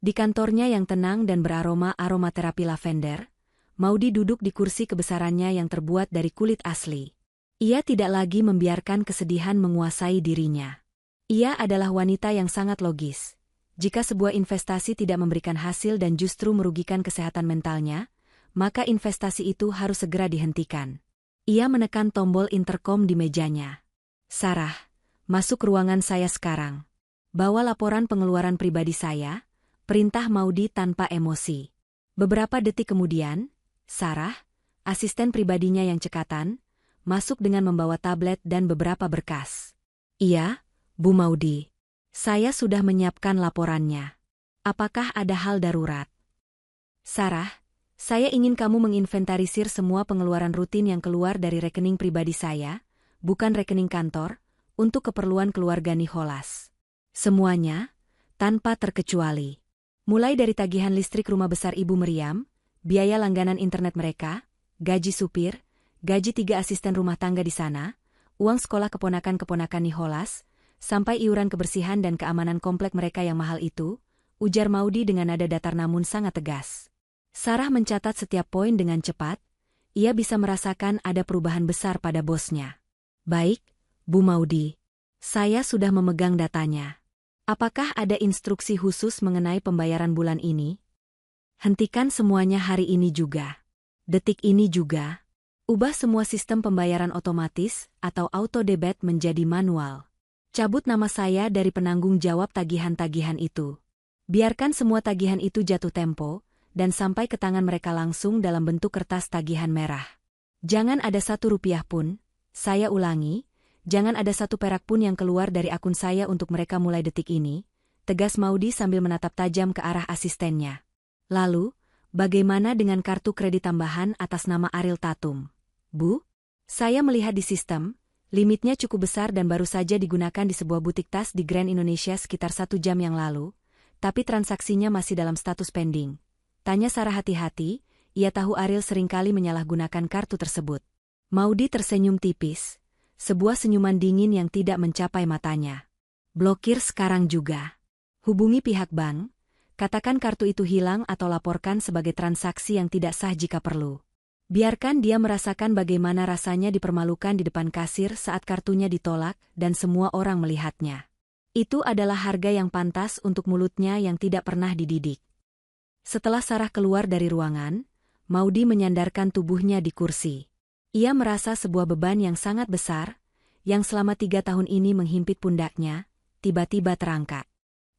Di kantornya yang tenang dan beraroma aromaterapi lavender, Maudy duduk di kursi kebesarannya yang terbuat dari kulit asli. Ia tidak lagi membiarkan kesedihan menguasai dirinya. Ia adalah wanita yang sangat logis. Jika sebuah investasi tidak memberikan hasil dan justru merugikan kesehatan mentalnya, maka investasi itu harus segera dihentikan. Ia menekan tombol interkom di mejanya. Sarah, masuk ruangan saya sekarang. Bawa laporan pengeluaran pribadi saya, perintah Maudy tanpa emosi. Beberapa detik kemudian, Sarah, asisten pribadinya yang cekatan, masuk dengan membawa tablet dan beberapa berkas. Iya, Bu Maudy. Saya sudah menyiapkan laporannya. Apakah ada hal darurat? Sarah, saya ingin kamu menginventarisir semua pengeluaran rutin yang keluar dari rekening pribadi saya, bukan rekening kantor, untuk keperluan keluarga Nicholas. Semuanya, tanpa terkecuali. Mulai dari tagihan listrik rumah besar Ibu Meriam, biaya langganan internet mereka, gaji supir, gaji 3 asisten rumah tangga di sana, uang sekolah keponakan-keponakan Nicholas, sampai iuran kebersihan dan keamanan komplek mereka yang mahal itu, ujar Maudy dengan nada datar namun sangat tegas. Sarah mencatat setiap poin dengan cepat, ia bisa merasakan ada perubahan besar pada bosnya. Baik, Bu Maudy. Saya sudah memegang datanya. Apakah ada instruksi khusus mengenai pembayaran bulan ini? Hentikan semuanya hari ini juga. Detik ini juga. Ubah semua sistem pembayaran otomatis atau auto debit menjadi manual. Cabut nama saya dari penanggung jawab tagihan-tagihan itu. Biarkan semua tagihan itu jatuh tempo, dan sampai ke tangan mereka langsung dalam bentuk kertas tagihan merah. Jangan ada 1 rupiah pun, saya ulangi, jangan ada 1 perak pun yang keluar dari akun saya untuk mereka mulai detik ini, tegas Maudy sambil menatap tajam ke arah asistennya. Lalu, bagaimana dengan kartu kredit tambahan atas nama Ariel Tatum? Bu, saya melihat di sistem, limitnya cukup besar dan baru saja digunakan di sebuah butik tas di Grand Indonesia sekitar 1 jam yang lalu, tapi transaksinya masih dalam status pending. Tanya Sarah hati-hati, ia tahu Ariel seringkali menyalahgunakan kartu tersebut. Maudy tersenyum tipis, sebuah senyuman dingin yang tidak mencapai matanya. Blokir sekarang juga. Hubungi pihak bank, katakan kartu itu hilang atau laporkan sebagai transaksi yang tidak sah jika perlu. Biarkan dia merasakan bagaimana rasanya dipermalukan di depan kasir saat kartunya ditolak dan semua orang melihatnya. Itu adalah harga yang pantas untuk mulutnya yang tidak pernah dididik. Setelah Sarah keluar dari ruangan, Maudy menyandarkan tubuhnya di kursi. Ia merasa sebuah beban yang sangat besar, yang selama 3 tahun ini menghimpit pundaknya, tiba-tiba terangkat.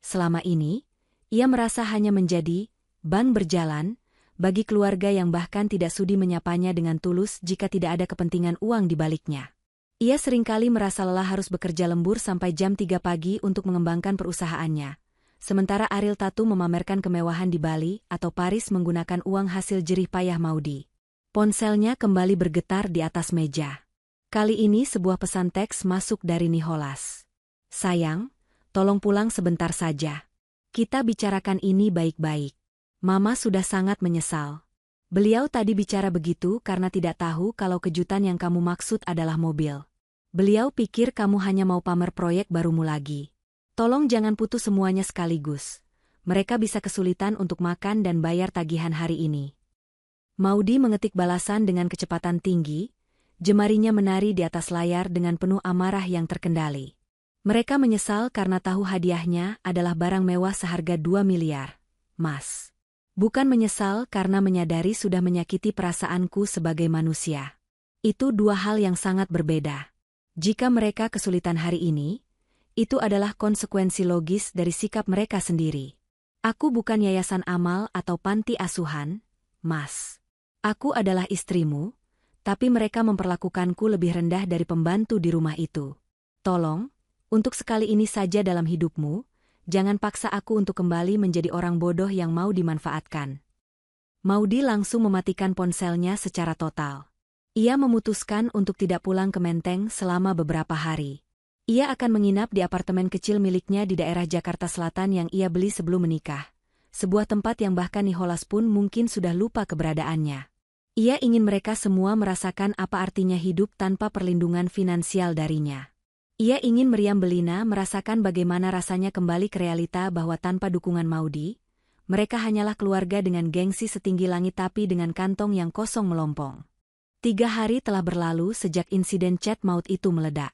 Selama ini, ia merasa hanya menjadi ban berjalan bagi keluarga yang bahkan tidak sudi menyapanya dengan tulus jika tidak ada kepentingan uang di baliknya. Ia seringkali merasa lelah harus bekerja lembur sampai jam 3 pagi untuk mengembangkan perusahaannya. Sementara Ariel Tatum memamerkan kemewahan di Bali atau Paris menggunakan uang hasil jerih payah Maudy. Ponselnya kembali bergetar di atas meja. Kali ini sebuah pesan teks masuk dari Nicholas. Sayang, tolong pulang sebentar saja. Kita bicarakan ini baik-baik. Mama sudah sangat menyesal. Beliau tadi bicara begitu karena tidak tahu kalau kejutan yang kamu maksud adalah mobil. Beliau pikir kamu hanya mau pamer proyek barumu lagi. Tolong jangan putus semuanya sekaligus. Mereka bisa kesulitan untuk makan dan bayar tagihan hari ini. Maudy mengetik balasan dengan kecepatan tinggi, jemarinya menari di atas layar dengan penuh amarah yang terkendali. Mereka menyesal karena tahu hadiahnya adalah barang mewah seharga 2 miliar, Mas. Bukan menyesal karena menyadari sudah menyakiti perasaanku sebagai manusia. Itu dua hal yang sangat berbeda. Jika mereka kesulitan hari ini, itu adalah konsekuensi logis dari sikap mereka sendiri. Aku bukan yayasan amal atau panti asuhan, Mas. Aku adalah istrimu, tapi mereka memperlakukanku lebih rendah dari pembantu di rumah itu. Tolong, untuk sekali ini saja dalam hidupmu, jangan paksa aku untuk kembali menjadi orang bodoh yang mau dimanfaatkan. Maudy langsung mematikan ponselnya secara total. Ia memutuskan untuk tidak pulang ke Menteng selama beberapa hari. Ia akan menginap di apartemen kecil miliknya di daerah Jakarta Selatan yang ia beli sebelum menikah. Sebuah tempat yang bahkan Nicholas pun mungkin sudah lupa keberadaannya. Ia ingin mereka semua merasakan apa artinya hidup tanpa perlindungan finansial darinya. Ia ingin Meriam Bellina merasakan bagaimana rasanya kembali ke realita bahwa tanpa dukungan Maudy, mereka hanyalah keluarga dengan gengsi setinggi langit tapi dengan kantong yang kosong melompong. 3 hari telah berlalu sejak insiden chat maut itu meledak.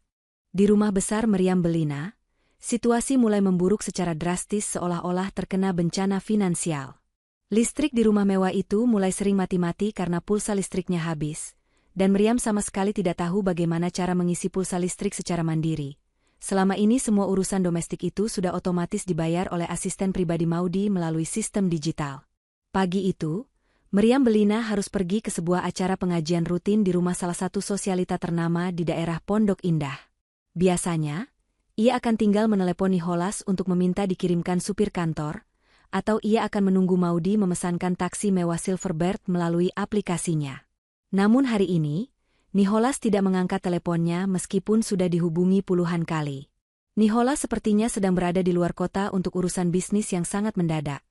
Di rumah besar Meriam Bellina, situasi mulai memburuk secara drastis seolah-olah terkena bencana finansial. Listrik di rumah mewah itu mulai sering mati-mati karena pulsa listriknya habis. Dan Meriam sama sekali tidak tahu bagaimana cara mengisi pulsa listrik secara mandiri. Selama ini semua urusan domestik itu sudah otomatis dibayar oleh asisten pribadi Maudy melalui sistem digital. Pagi itu, Meriam Bellina harus pergi ke sebuah acara pengajian rutin di rumah salah satu sosialita ternama di daerah Pondok Indah. Biasanya, ia akan tinggal menelepon Nicholas untuk meminta dikirimkan supir kantor, atau ia akan menunggu Maudy memesankan taksi mewah Silverbird melalui aplikasinya. Namun hari ini, Nicholas tidak mengangkat teleponnya meskipun sudah dihubungi puluhan kali. Nicholas sepertinya sedang berada di luar kota untuk urusan bisnis yang sangat mendadak.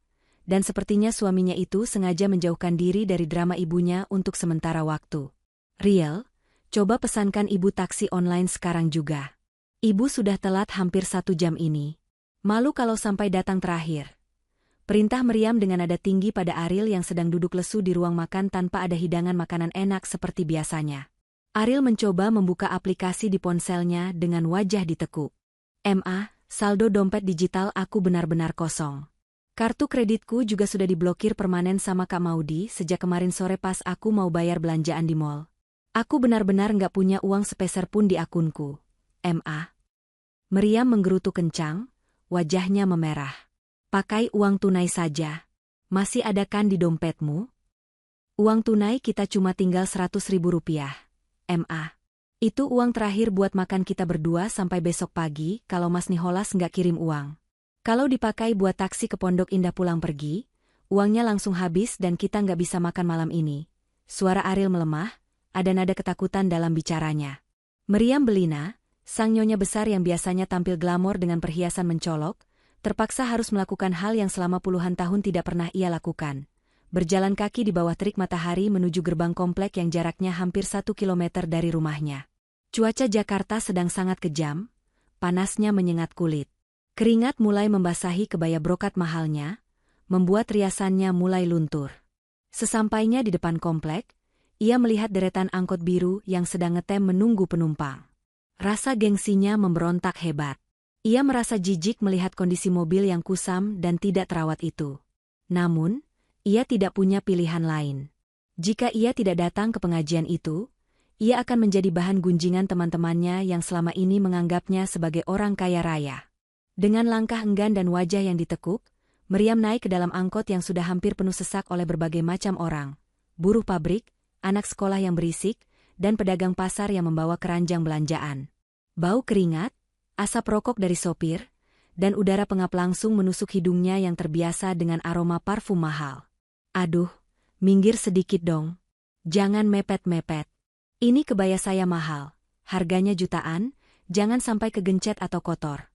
Dan sepertinya suaminya itu sengaja menjauhkan diri dari drama ibunya untuk sementara waktu. Riel, coba pesankan ibu taksi online sekarang juga. Ibu sudah telat hampir 1 jam ini. Malu kalau sampai datang terakhir. Perintah Meriam dengan nada tinggi pada Ariel yang sedang duduk lesu di ruang makan tanpa ada hidangan makanan enak seperti biasanya. Ariel mencoba membuka aplikasi di ponselnya dengan wajah ditekuk. Saldo dompet digital aku benar-benar kosong. Kartu kreditku juga sudah diblokir permanen sama Kak Maudy sejak kemarin sore pas aku mau bayar belanjaan di mall. Aku benar-benar nggak punya uang sepeser pun di akunku. Meriam menggerutu kencang, wajahnya memerah. Pakai uang tunai saja. Masih ada kan di dompetmu? Uang tunai kita cuma tinggal 100.000 rupiah. Itu uang terakhir buat makan kita berdua sampai besok pagi kalau Mas Nicholas nggak kirim uang. Kalau dipakai buat taksi ke Pondok Indah pulang pergi, uangnya langsung habis dan kita nggak bisa makan malam ini. Suara Ariel melemah, ada nada ketakutan dalam bicaranya. Meriam Bellina, sang nyonya besar yang biasanya tampil glamor dengan perhiasan mencolok, terpaksa harus melakukan hal yang selama puluhan tahun tidak pernah ia lakukan. Berjalan kaki di bawah terik matahari menuju gerbang komplek yang jaraknya hampir 1 kilometer dari rumahnya. Cuaca Jakarta sedang sangat kejam, panasnya menyengat kulit. Keringat mulai membasahi kebaya brokat mahalnya, membuat riasannya mulai luntur. Sesampainya di depan komplek, ia melihat deretan angkot biru yang sedang ngetem menunggu penumpang. Rasa gengsinya memberontak hebat. Ia merasa jijik melihat kondisi mobil yang kusam dan tidak terawat itu. Namun, ia tidak punya pilihan lain. Jika ia tidak datang ke pengajian itu, ia akan menjadi bahan gunjingan teman-temannya yang selama ini menganggapnya sebagai orang kaya raya. Dengan langkah enggan dan wajah yang ditekuk, Meriam naik ke dalam angkot yang sudah hampir penuh sesak oleh berbagai macam orang. Buruh pabrik, anak sekolah yang berisik, dan pedagang pasar yang membawa keranjang belanjaan. Bau keringat, asap rokok dari sopir, dan udara pengap langsung menusuk hidungnya yang terbiasa dengan aroma parfum mahal. Aduh, minggir sedikit dong. Jangan mepet-mepet. Ini kebaya saya mahal, harganya jutaan, jangan sampai kegencet atau kotor.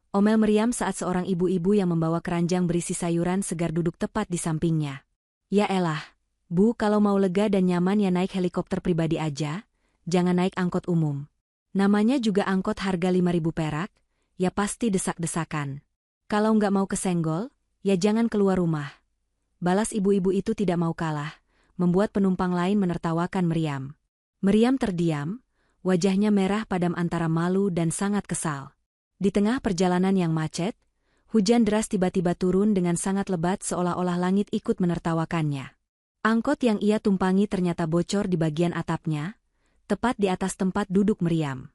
Omel Meriam saat seorang ibu-ibu yang membawa keranjang berisi sayuran segar duduk tepat di sampingnya. Ya elah, Bu, kalau mau lega dan nyaman ya naik helikopter pribadi aja, jangan naik angkot umum. Namanya juga angkot harga 5.000 perak, ya pasti desak-desakan. Kalau nggak mau kesenggol, ya jangan keluar rumah. Balas ibu-ibu itu tidak mau kalah, membuat penumpang lain menertawakan Meriam. Meriam terdiam, wajahnya merah padam antara malu dan sangat kesal. Di tengah perjalanan yang macet, hujan deras tiba-tiba turun dengan sangat lebat seolah-olah langit ikut menertawakannya. Angkot yang ia tumpangi ternyata bocor di bagian atapnya, tepat di atas tempat duduk Meriam.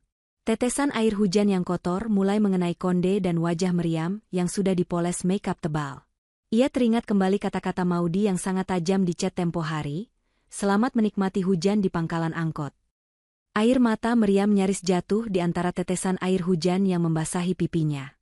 Tetesan air hujan yang kotor mulai mengenai konde dan wajah Meriam yang sudah dipoles makeup tebal. Ia teringat kembali kata-kata Maudy yang sangat tajam di chat tempo hari, "Selamat menikmati hujan di pangkalan angkot." Air mata Meriam nyaris jatuh di antara tetesan air hujan yang membasahi pipinya.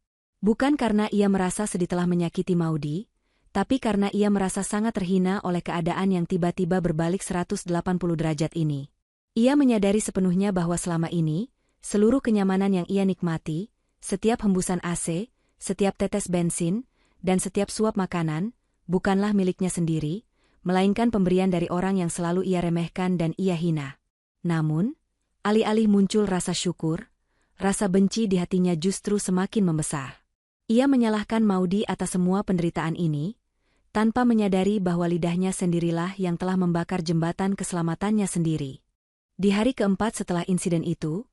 Bukan karena ia merasa sedih telah menyakiti Maudy, tapi karena ia merasa sangat terhina oleh keadaan yang tiba-tiba berbalik 180 derajat ini. Ia menyadari sepenuhnya bahwa selama ini, seluruh kenyamanan yang ia nikmati, setiap hembusan AC, setiap tetes bensin, dan setiap suap makanan, bukanlah miliknya sendiri, melainkan pemberian dari orang yang selalu ia remehkan dan ia hina. Namun, alih-alih muncul rasa syukur, rasa benci di hatinya justru semakin membesar. Ia menyalahkan Maudy atas semua penderitaan ini, tanpa menyadari bahwa lidahnya sendirilah yang telah membakar jembatan keselamatannya sendiri. Di hari keempat setelah insiden itu,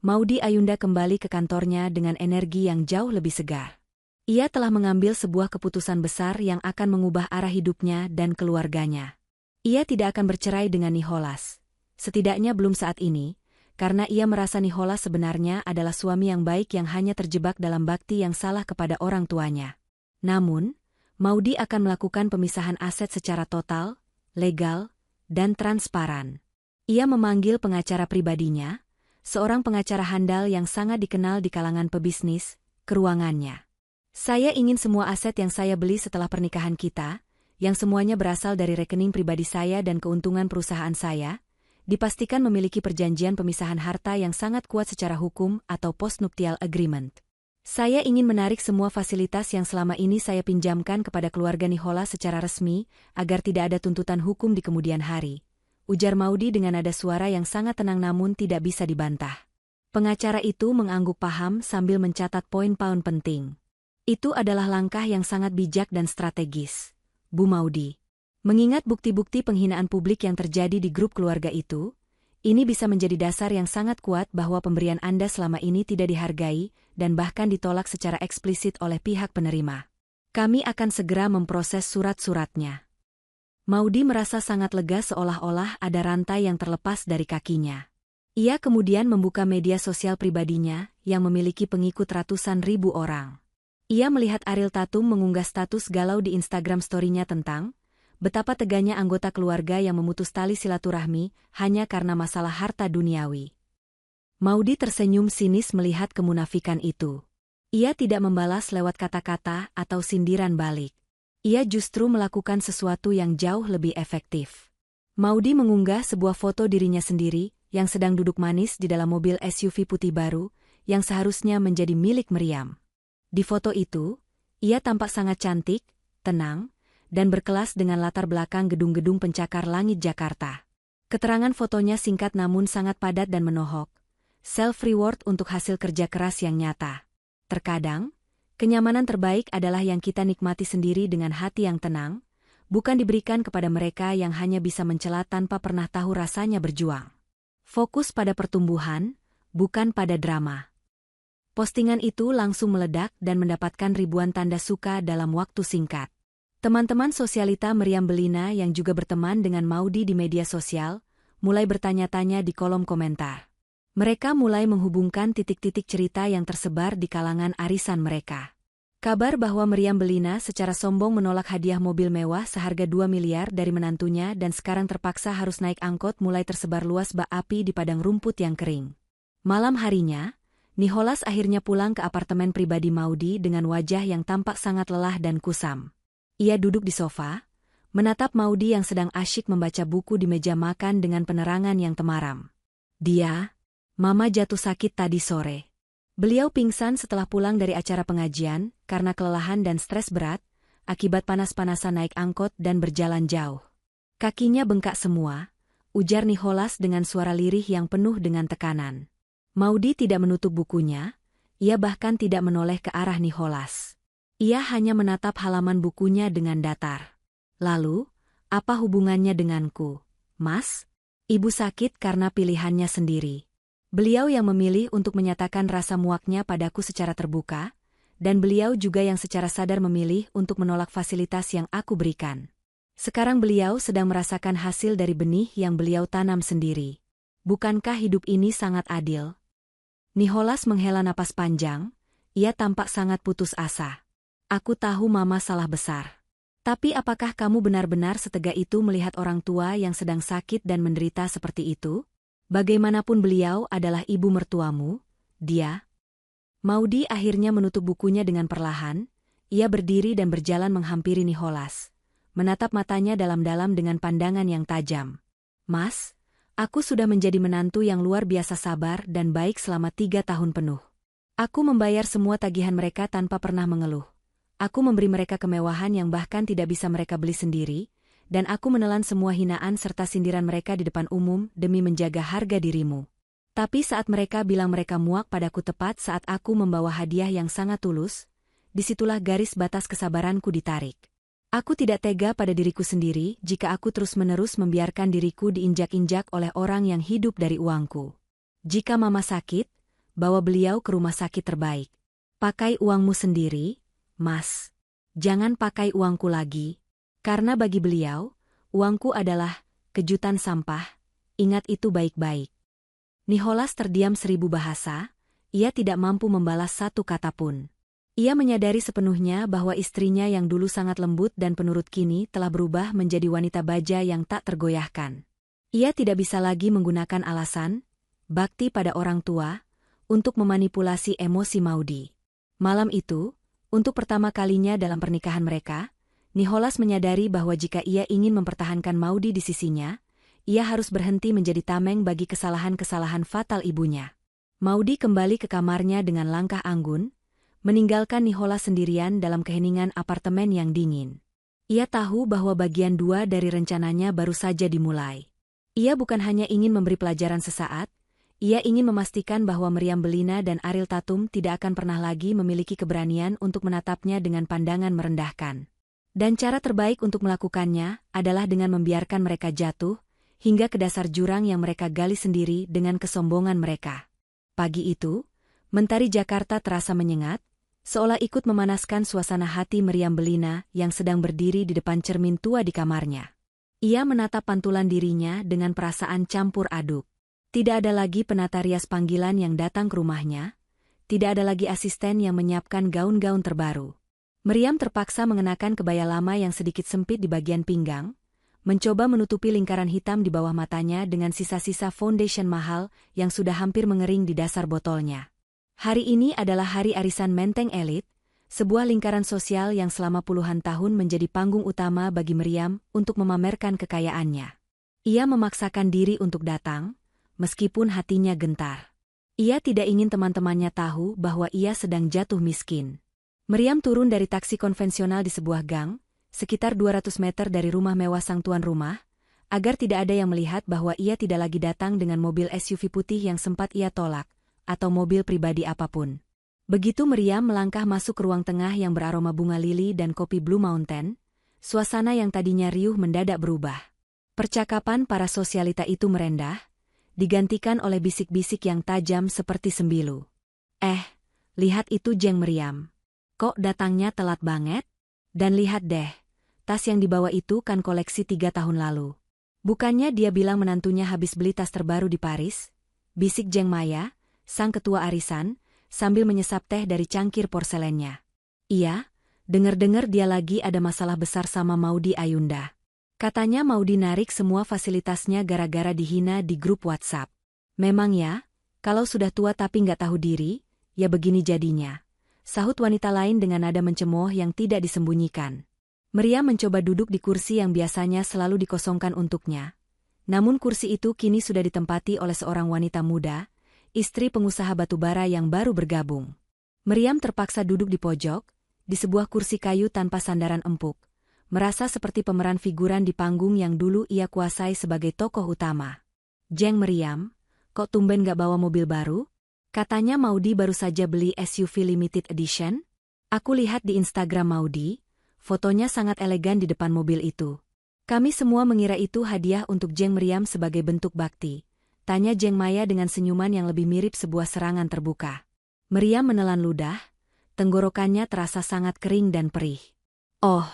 Maudy Ayunda kembali ke kantornya dengan energi yang jauh lebih segar. Ia telah mengambil sebuah keputusan besar yang akan mengubah arah hidupnya dan keluarganya. Ia tidak akan bercerai dengan Nicholas. Setidaknya belum saat ini, karena ia merasa Nicholas sebenarnya adalah suami yang baik yang hanya terjebak dalam bakti yang salah kepada orang tuanya. Namun, Maudy akan melakukan pemisahan aset secara total, legal, dan transparan. Ia memanggil pengacara pribadinya, seorang pengacara handal yang sangat dikenal di kalangan pebisnis, ke ruangannya. "Saya ingin semua aset yang saya beli setelah pernikahan kita, yang semuanya berasal dari rekening pribadi saya dan keuntungan perusahaan saya, dipastikan memiliki perjanjian pemisahan harta yang sangat kuat secara hukum atau postnuptial agreement. Saya ingin menarik semua fasilitas yang selama ini saya pinjamkan kepada keluarga Nicholas secara resmi, agar tidak ada tuntutan hukum di kemudian hari," ujar Maudy dengan nada suara yang sangat tenang namun tidak bisa dibantah. Pengacara itu mengangguk paham sambil mencatat poin-poin penting. "Itu adalah langkah yang sangat bijak dan strategis, Bu Maudy. Mengingat bukti-bukti penghinaan publik yang terjadi di grup keluarga itu, ini bisa menjadi dasar yang sangat kuat bahwa pemberian Anda selama ini tidak dihargai dan bahkan ditolak secara eksplisit oleh pihak penerima. Kami akan segera memproses surat-suratnya." Maudy merasa sangat lega seolah-olah ada rantai yang terlepas dari kakinya. Ia kemudian membuka media sosial pribadinya yang memiliki pengikut ratusan ribu orang. Ia melihat Ariel Tatum mengunggah status galau di Instagram story-nya tentang betapa teganya anggota keluarga yang memutus tali silaturahmi hanya karena masalah harta duniawi. Maudy tersenyum sinis melihat kemunafikan itu. Ia tidak membalas lewat kata-kata atau sindiran balik. Ia justru melakukan sesuatu yang jauh lebih efektif. Maudy mengunggah sebuah foto dirinya sendiri yang sedang duduk manis di dalam mobil SUV putih baru yang seharusnya menjadi milik Meriam. Di foto itu, ia tampak sangat cantik, tenang, dan berkelas dengan latar belakang gedung-gedung pencakar langit Jakarta. Keterangan fotonya singkat namun sangat padat dan menohok. Self-reward untuk hasil kerja keras yang nyata. Terkadang, kenyamanan terbaik adalah yang kita nikmati sendiri dengan hati yang tenang, bukan diberikan kepada mereka yang hanya bisa mencela tanpa pernah tahu rasanya berjuang. Fokus pada pertumbuhan, bukan pada drama. Postingan itu langsung meledak dan mendapatkan ribuan tanda suka dalam waktu singkat. Teman-teman sosialita Meriam Bellina yang juga berteman dengan Maudy di media sosial, mulai bertanya-tanya di kolom komentar. Mereka mulai menghubungkan titik-titik cerita yang tersebar di kalangan arisan mereka. Kabar bahwa Meriam Bellina secara sombong menolak hadiah mobil mewah seharga 2 miliar dari menantunya dan sekarang terpaksa harus naik angkot mulai tersebar luas bak api di padang rumput yang kering. Malam harinya, Nicholas akhirnya pulang ke apartemen pribadi Maudy dengan wajah yang tampak sangat lelah dan kusam. Ia duduk di sofa, menatap Maudy yang sedang asyik membaca buku di meja makan dengan penerangan yang temaram. Mama jatuh sakit tadi sore. Beliau pingsan setelah pulang dari acara pengajian karena kelelahan dan stres berat, akibat panas-panasan naik angkot dan berjalan jauh. Kakinya bengkak semua, ujar Nicholas dengan suara lirih yang penuh dengan tekanan. Maudy tidak menutup bukunya, ia bahkan tidak menoleh ke arah Nicholas. Ia hanya menatap halaman bukunya dengan datar. "Lalu, apa hubungannya denganku, Mas? Ibu sakit karena pilihannya sendiri. Beliau yang memilih untuk menyatakan rasa muaknya padaku secara terbuka, dan beliau juga yang secara sadar memilih untuk menolak fasilitas yang aku berikan. Sekarang beliau sedang merasakan hasil dari benih yang beliau tanam sendiri. Bukankah hidup ini sangat adil? Nicholas menghela napas panjang, ia tampak sangat putus asa. Aku tahu Mama salah besar. Tapi apakah kamu benar-benar setega itu melihat orang tua yang sedang sakit dan menderita seperti itu? Bagaimanapun beliau adalah ibu mertuamu, dia. Maudy akhirnya menutup bukunya dengan perlahan, ia berdiri dan berjalan menghampiri Nicholas, menatap matanya dalam-dalam dengan pandangan yang tajam. Mas, aku sudah menjadi menantu yang luar biasa sabar dan baik selama 3 tahun penuh. Aku membayar semua tagihan mereka tanpa pernah mengeluh. Aku memberi mereka kemewahan yang bahkan tidak bisa mereka beli sendiri, dan aku menelan semua hinaan serta sindiran mereka di depan umum demi menjaga harga dirimu. Tapi saat mereka bilang mereka muak padaku tepat saat aku membawa hadiah yang sangat tulus, disitulah garis batas kesabaranku ditarik. Aku tidak tega pada diriku sendiri jika aku terus-menerus membiarkan diriku diinjak-injak oleh orang yang hidup dari uangku. Jika Mama sakit, bawa beliau ke rumah sakit terbaik. Pakai uangmu sendiri, Mas. Jangan pakai uangku lagi. Karena bagi beliau, uangku adalah kejutan sampah, ingat itu baik-baik. Nicholas terdiam 1000 bahasa, ia tidak mampu membalas satu kata pun. Ia menyadari sepenuhnya bahwa istrinya yang dulu sangat lembut dan penurut kini telah berubah menjadi wanita baja yang tak tergoyahkan. Ia tidak bisa lagi menggunakan alasan, bakti pada orang tua, untuk memanipulasi emosi Maudy. Malam itu, untuk pertama kalinya dalam pernikahan mereka, Nicholas menyadari bahwa jika ia ingin mempertahankan Maudy di sisinya, ia harus berhenti menjadi tameng bagi kesalahan-kesalahan fatal ibunya. Maudy kembali ke kamarnya dengan langkah anggun, meninggalkan Nicholas sendirian dalam keheningan apartemen yang dingin. Ia tahu bahwa bagian 2 dari rencananya baru saja dimulai. Ia bukan hanya ingin memberi pelajaran sesaat, ia ingin memastikan bahwa Meriam Bellina dan Ariel Tatum tidak akan pernah lagi memiliki keberanian untuk menatapnya dengan pandangan merendahkan. Dan cara terbaik untuk melakukannya adalah dengan membiarkan mereka jatuh, hingga ke dasar jurang yang mereka gali sendiri dengan kesombongan mereka. Pagi itu, mentari Jakarta terasa menyengat, seolah ikut memanaskan suasana hati Meriam Bellina yang sedang berdiri di depan cermin tua di kamarnya. Ia menatap pantulan dirinya dengan perasaan campur aduk. Tidak ada lagi penata rias panggilan yang datang ke rumahnya, tidak ada lagi asisten yang menyiapkan gaun-gaun terbaru. Meriam terpaksa mengenakan kebaya lama yang sedikit sempit di bagian pinggang, mencoba menutupi lingkaran hitam di bawah matanya dengan sisa-sisa foundation mahal yang sudah hampir mengering di dasar botolnya. Hari ini adalah hari arisan Menteng Elit, sebuah lingkaran sosial yang selama puluhan tahun menjadi panggung utama bagi Meriam untuk memamerkan kekayaannya. Ia memaksakan diri untuk datang, meskipun hatinya gentar. Ia tidak ingin teman-temannya tahu bahwa ia sedang jatuh miskin. Meriam turun dari taksi konvensional di sebuah gang, sekitar 200 meter dari rumah mewah sang tuan rumah, agar tidak ada yang melihat bahwa ia tidak lagi datang dengan mobil SUV putih yang sempat ia tolak, atau mobil pribadi apapun. Begitu Meriam melangkah masuk ke ruang tengah yang beraroma bunga lili dan kopi Blue Mountain, suasana yang tadinya riuh mendadak berubah. Percakapan para sosialita itu merendah, digantikan oleh bisik-bisik yang tajam seperti sembilu. Lihat itu Jeng Meriam. Kok datangnya telat banget? Dan lihat deh, tas yang dibawa itu kan koleksi 3 tahun lalu. Bukannya dia bilang menantunya habis beli tas terbaru di Paris? Bisik Jeng Maya, sang ketua arisan, sambil menyesap teh dari cangkir porselennya. Iya, dengar-dengar dia lagi ada masalah besar sama Maudy Ayunda. Katanya Maudy narik semua fasilitasnya gara-gara dihina di grup WhatsApp. Memang ya, kalau sudah tua tapi nggak tahu diri, ya begini jadinya. Sahut wanita lain dengan nada mencemooh yang tidak disembunyikan. Meriam mencoba duduk di kursi yang biasanya selalu dikosongkan untuknya. Namun kursi itu kini sudah ditempati oleh seorang wanita muda, istri pengusaha batubara yang baru bergabung. Meriam terpaksa duduk di pojok, di sebuah kursi kayu tanpa sandaran empuk, merasa seperti pemeran figuran di panggung yang dulu ia kuasai sebagai tokoh utama. Jeng Meriam, kok tumben gak bawa mobil baru? Katanya Maudy baru saja beli SUV limited edition? Aku lihat di Instagram Maudy, fotonya sangat elegan di depan mobil itu. Kami semua mengira itu hadiah untuk Jeng Meriam sebagai bentuk bakti. Tanya Jeng Maya dengan senyuman yang lebih mirip sebuah serangan terbuka. Meriam menelan ludah, tenggorokannya terasa sangat kering dan perih. Oh,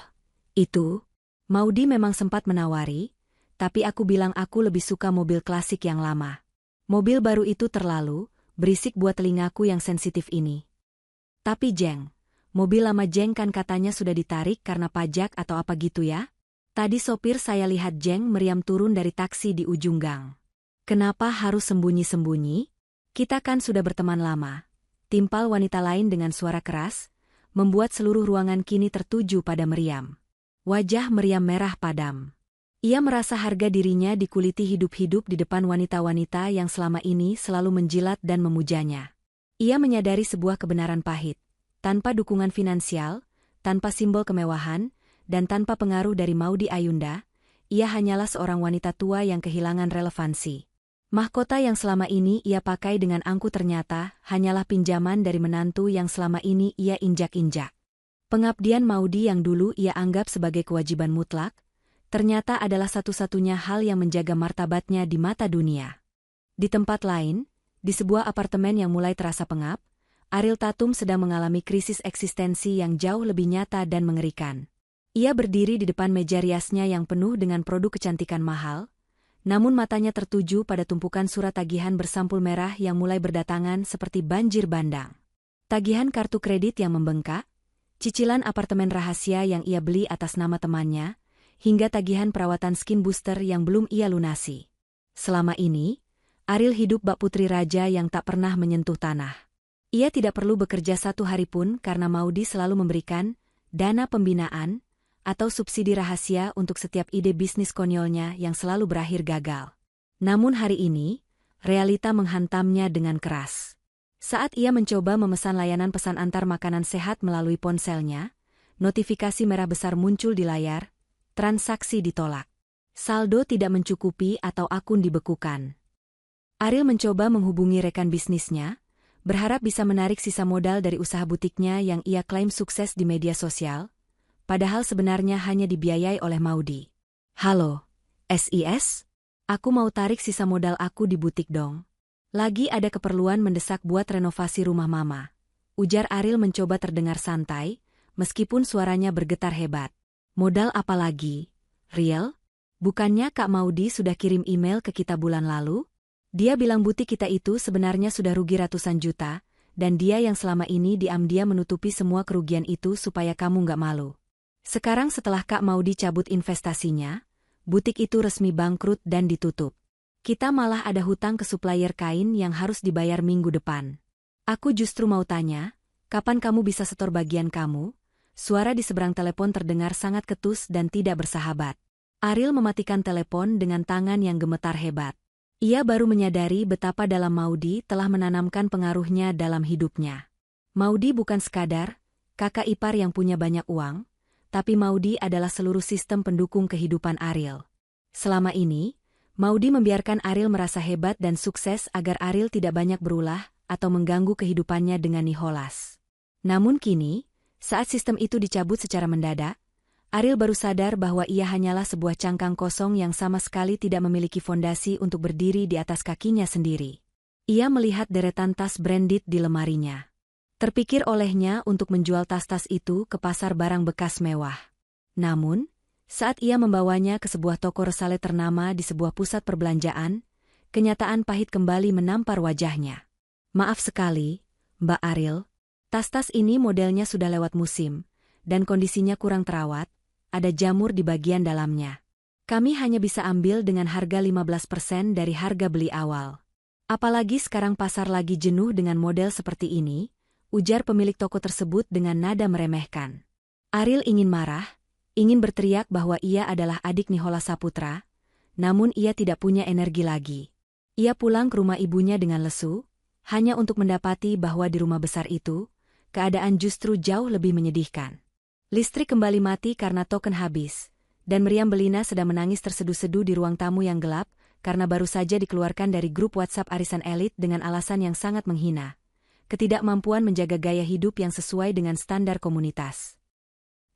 itu? Maudi memang sempat menawari, tapi aku bilang aku lebih suka mobil klasik yang lama. Mobil baru itu terlalu berisik buat telingaku yang sensitif ini. Tapi Jeng, mobil lama Jeng kan katanya sudah ditarik karena pajak atau apa gitu ya? Tadi sopir saya lihat Jeng meriam turun dari taksi di ujung gang. Kenapa harus sembunyi-sembunyi? Kita kan sudah berteman lama. Timpal wanita lain dengan suara keras, membuat seluruh ruangan kini tertuju pada Meriam. Wajah Meriam merah padam. Ia merasa harga dirinya dikuliti hidup-hidup di depan wanita-wanita yang selama ini selalu menjilat dan memujanya. Ia menyadari sebuah kebenaran pahit. Tanpa dukungan finansial, tanpa simbol kemewahan, dan tanpa pengaruh dari Maudi Ayunda, ia hanyalah seorang wanita tua yang kehilangan relevansi. Mahkota yang selama ini ia pakai dengan angkuh ternyata hanyalah pinjaman dari menantu yang selama ini ia injak-injak. Pengabdian Maudi yang dulu ia anggap sebagai kewajiban mutlak, ternyata adalah satu-satunya hal yang menjaga martabatnya di mata dunia. Di tempat lain, di sebuah apartemen yang mulai terasa pengap, Ariel Tatum sedang mengalami krisis eksistensi yang jauh lebih nyata dan mengerikan. Ia berdiri di depan meja riasnya yang penuh dengan produk kecantikan mahal, namun matanya tertuju pada tumpukan surat tagihan bersampul merah yang mulai berdatangan seperti banjir bandang. Tagihan kartu kredit yang membengkak, cicilan apartemen rahasia yang ia beli atas nama temannya, hingga tagihan perawatan skin booster yang belum ia lunasi. Selama ini, Ariel hidup bak putri raja yang tak pernah menyentuh tanah. Ia tidak perlu bekerja satu hari pun karena Maudi selalu memberikan dana pembinaan atau subsidi rahasia untuk setiap ide bisnis konyolnya yang selalu berakhir gagal. Namun hari ini, realita menghantamnya dengan keras. Saat ia mencoba memesan layanan pesan antar makanan sehat melalui ponselnya, notifikasi merah besar muncul di layar, transaksi ditolak. Saldo tidak mencukupi atau akun dibekukan. Ariel mencoba menghubungi rekan bisnisnya, berharap bisa menarik sisa modal dari usaha butiknya yang ia klaim sukses di media sosial, padahal sebenarnya hanya dibiayai oleh Maudi. Halo, SIS? Aku mau tarik sisa modal aku di butik dong. Lagi ada keperluan mendesak buat renovasi rumah mama. Ujar Ariel mencoba terdengar santai, meskipun suaranya bergetar hebat. Modal apa lagi? Riel? Bukannya Kak Maudi sudah kirim email ke kita bulan lalu? Dia bilang butik kita itu sebenarnya sudah rugi ratusan juta, dan dia yang selama ini diam-diam menutupi semua kerugian itu supaya kamu nggak malu. Sekarang setelah Kak Maudi cabut investasinya, butik itu resmi bangkrut dan ditutup. Kita malah ada hutang ke supplier kain yang harus dibayar minggu depan. Aku justru mau tanya, kapan kamu bisa setor bagian kamu? Suara di seberang telepon terdengar sangat ketus dan tidak bersahabat. Ariel mematikan telepon dengan tangan yang gemetar hebat. Ia baru menyadari betapa dalam Maudi telah menanamkan pengaruhnya dalam hidupnya. Maudi bukan sekadar kakak ipar yang punya banyak uang, tapi Maudi adalah seluruh sistem pendukung kehidupan Ariel. Selama ini, Maudi membiarkan Ariel merasa hebat dan sukses agar Ariel tidak banyak berulah atau mengganggu kehidupannya dengan Nicholas. Namun kini, saat sistem itu dicabut secara mendadak, Ariel baru sadar bahwa ia hanyalah sebuah cangkang kosong yang sama sekali tidak memiliki fondasi untuk berdiri di atas kakinya sendiri. Ia melihat deretan tas branded di lemarinya. Terpikir olehnya untuk menjual tas-tas itu ke pasar barang bekas mewah. Namun, saat ia membawanya ke sebuah toko resale ternama di sebuah pusat perbelanjaan, kenyataan pahit kembali menampar wajahnya. Maaf sekali, Mbak Ariel, tas-tas ini modelnya sudah lewat musim, dan kondisinya kurang terawat, ada jamur di bagian dalamnya. Kami hanya bisa ambil dengan harga 15% dari harga beli awal. Apalagi sekarang pasar lagi jenuh dengan model seperti ini, ujar pemilik toko tersebut dengan nada meremehkan. Ariel ingin marah, ingin berteriak bahwa ia adalah adik Nicholas Saputra, namun ia tidak punya energi lagi. Ia pulang ke rumah ibunya dengan lesu, hanya untuk mendapati bahwa di rumah besar itu, keadaan justru jauh lebih menyedihkan. Listrik kembali mati karena token habis, dan Meriam Belina sedang menangis terseduh-seduh di ruang tamu yang gelap, karena baru saja dikeluarkan dari grup WhatsApp arisan elit dengan alasan yang sangat menghina. Ketidakmampuan menjaga gaya hidup yang sesuai dengan standar komunitas.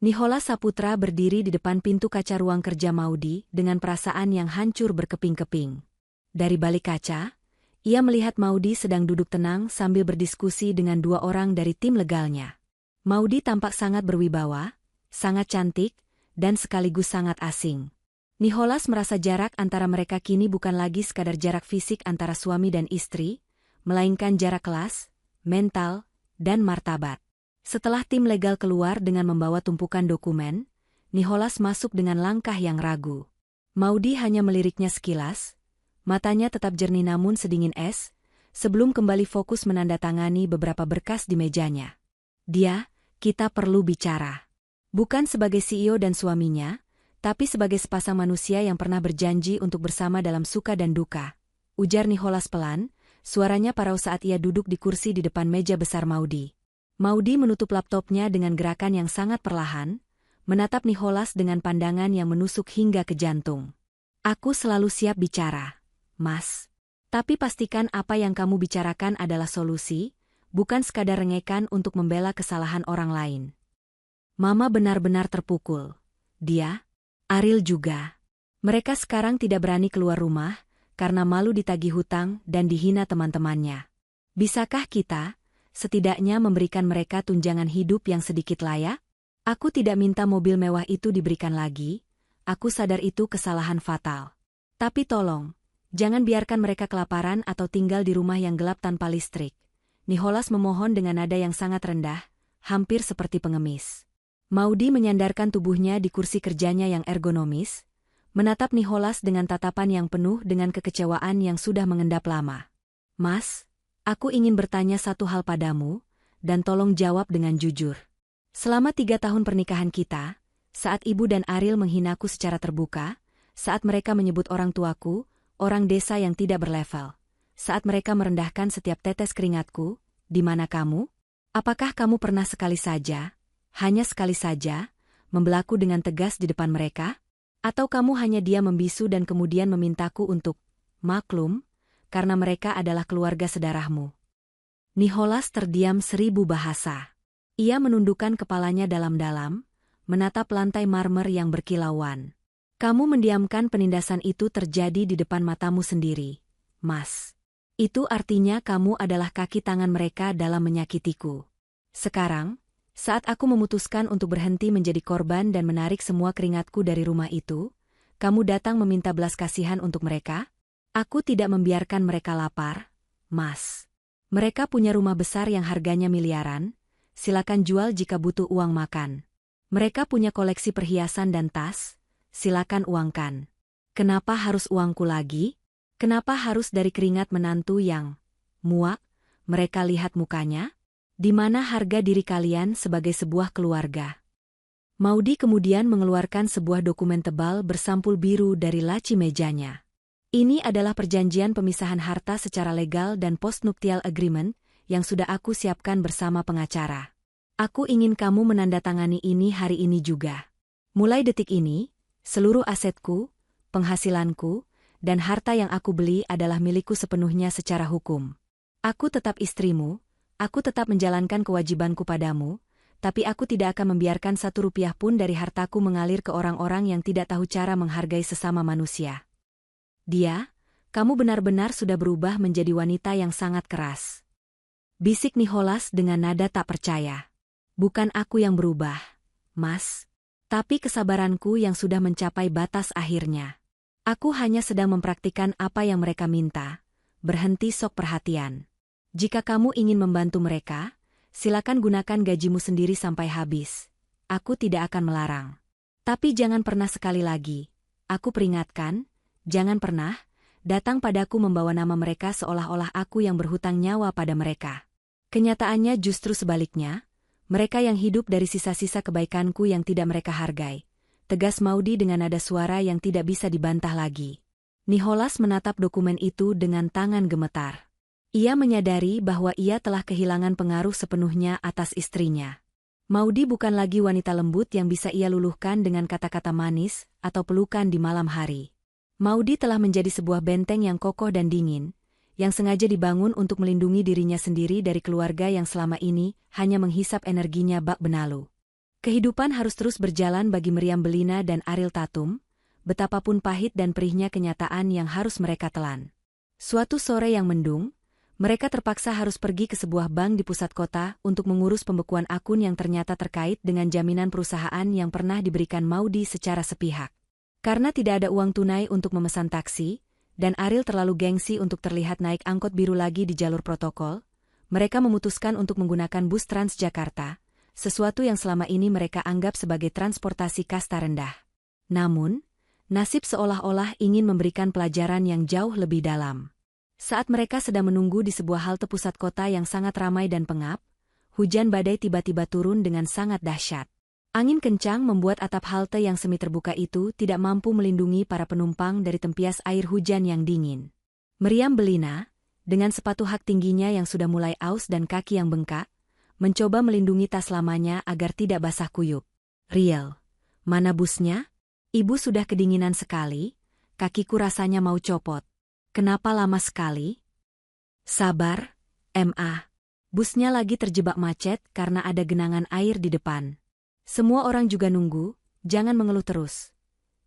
Nicholas Saputra berdiri di depan pintu kaca ruang kerja Maudi dengan perasaan yang hancur berkeping-keping. Dari balik kaca, ia melihat Maudy sedang duduk tenang sambil berdiskusi dengan dua orang dari tim legalnya. Maudy tampak sangat berwibawa, sangat cantik, dan sekaligus sangat asing. Nicholas merasa jarak antara mereka kini bukan lagi sekadar jarak fisik antara suami dan istri, melainkan jarak kelas, mental, dan martabat. Setelah tim legal keluar dengan membawa tumpukan dokumen, Nicholas masuk dengan langkah yang ragu. Maudy hanya meliriknya sekilas, matanya tetap jernih namun sedingin es, sebelum kembali fokus menandatangani beberapa berkas di mejanya. Kita perlu bicara. Bukan sebagai CEO dan suaminya, tapi sebagai sepasang manusia yang pernah berjanji untuk bersama dalam suka dan duka, ujar Nicholas pelan, suaranya parau saat ia duduk di kursi di depan meja besar Maudy. Maudy menutup laptopnya dengan gerakan yang sangat perlahan, menatap Nicholas dengan pandangan yang menusuk hingga ke jantung. Aku selalu siap bicara, Mas. Tapi pastikan apa yang kamu bicarakan adalah solusi, bukan sekadar rengekan untuk membela kesalahan orang lain. Mama benar-benar terpukul. Dia, Ariel juga. Mereka sekarang tidak berani keluar rumah, karena malu ditagih hutang dan dihina teman-temannya. Bisakah kita, setidaknya memberikan mereka tunjangan hidup yang sedikit layak? Aku tidak minta mobil mewah itu diberikan lagi, aku sadar itu kesalahan fatal. Tapi tolong, jangan biarkan mereka kelaparan atau tinggal di rumah yang gelap tanpa listrik. Nicholas memohon dengan nada yang sangat rendah, hampir seperti pengemis. Maudy menyandarkan tubuhnya di kursi kerjanya yang ergonomis, menatap Nicholas dengan tatapan yang penuh dengan kekecewaan yang sudah mengendap lama. Mas, aku ingin bertanya satu hal padamu, dan tolong jawab dengan jujur. Selama 3 tahun pernikahan kita, saat ibu dan Ariel menghinaku secara terbuka, saat mereka menyebut orang tuaku, orang desa yang tidak berlevel, saat mereka merendahkan setiap tetes keringatku, di mana kamu? Apakah kamu pernah sekali saja, hanya sekali saja, membelaku dengan tegas di depan mereka? Atau kamu hanya diam membisu dan kemudian memintaku untuk maklum, karena mereka adalah keluarga sedarahmu? Nicholas terdiam 1000 bahasa. Ia menundukkan kepalanya dalam-dalam, menatap lantai marmer yang berkilauan. Kamu mendiamkan penindasan itu terjadi di depan matamu sendiri, Mas. Itu artinya kamu adalah kaki tangan mereka dalam menyakitiku. Sekarang, saat aku memutuskan untuk berhenti menjadi korban dan menarik semua keringatku dari rumah itu, kamu datang meminta belas kasihan untuk mereka? Aku tidak membiarkan mereka lapar, Mas. Mereka punya rumah besar yang harganya miliaran, silakan jual jika butuh uang makan. Mereka punya koleksi perhiasan dan tas, silakan uangkan. Kenapa harus uangku lagi? Kenapa harus dari keringat menantu yang muak? Mereka lihat mukanya? Di mana harga diri kalian sebagai sebuah keluarga? Maudy kemudian mengeluarkan sebuah dokumen tebal bersampul biru dari laci mejanya. Ini adalah perjanjian pemisahan harta secara legal dan postnuptial agreement yang sudah aku siapkan bersama pengacara. Aku ingin kamu menandatangani ini hari ini juga. Mulai detik ini, seluruh asetku, penghasilanku, dan harta yang aku beli adalah milikku sepenuhnya secara hukum. Aku tetap istrimu, aku tetap menjalankan kewajibanku padamu, tapi aku tidak akan membiarkan 1 rupiah pun dari hartaku mengalir ke orang-orang yang tidak tahu cara menghargai sesama manusia. Kamu benar-benar sudah berubah menjadi wanita yang sangat keras. Bisik Nicholas dengan nada tak percaya. Bukan aku yang berubah, Mas. Tapi kesabaranku yang sudah mencapai batas akhirnya. Aku hanya sedang mempraktikkan apa yang mereka minta. Berhenti sok perhatian. Jika kamu ingin membantu mereka, silakan gunakan gajimu sendiri sampai habis. Aku tidak akan melarang. Tapi jangan pernah sekali lagi. Aku peringatkan, jangan pernah datang padaku membawa nama mereka seolah-olah aku yang berhutang nyawa pada mereka. Kenyataannya justru sebaliknya, mereka yang hidup dari sisa-sisa kebaikanku yang tidak mereka hargai. Tegas Maudy dengan nada suara yang tidak bisa dibantah lagi. Nicholas menatap dokumen itu dengan tangan gemetar. Ia menyadari bahwa ia telah kehilangan pengaruh sepenuhnya atas istrinya. Maudy bukan lagi wanita lembut yang bisa ia luluhkan dengan kata-kata manis atau pelukan di malam hari. Maudy telah menjadi sebuah benteng yang kokoh dan dingin, yang sengaja dibangun untuk melindungi dirinya sendiri dari keluarga yang selama ini hanya menghisap energinya bak benalu. Kehidupan harus terus berjalan bagi Meriam Bellina dan Ariel Tatum, betapapun pahit dan perihnya kenyataan yang harus mereka telan. Suatu sore yang mendung, mereka terpaksa harus pergi ke sebuah bank di pusat kota untuk mengurus pembekuan akun yang ternyata terkait dengan jaminan perusahaan yang pernah diberikan Maudy secara sepihak. Karena tidak ada uang tunai untuk memesan taksi, dan Ariel terlalu gengsi untuk terlihat naik angkot biru lagi di jalur protokol, mereka memutuskan untuk menggunakan bus Transjakarta, sesuatu yang selama ini mereka anggap sebagai transportasi kasta rendah. Namun, nasib seolah-olah ingin memberikan pelajaran yang jauh lebih dalam. Saat mereka sedang menunggu di sebuah halte pusat kota yang sangat ramai dan pengap, hujan badai tiba-tiba turun dengan sangat dahsyat. Angin kencang membuat atap halte yang semi terbuka itu tidak mampu melindungi para penumpang dari tempias air hujan yang dingin. Meriam Belina, dengan sepatu hak tingginya yang sudah mulai aus dan kaki yang bengkak, mencoba melindungi tas lamanya agar tidak basah kuyup. "Riel, mana busnya? Ibu sudah kedinginan sekali, kakiku rasanya mau copot. Kenapa lama sekali?" "Sabar, Ma. Busnya lagi terjebak macet karena ada genangan air di depan. Semua orang juga nunggu, jangan mengeluh terus,"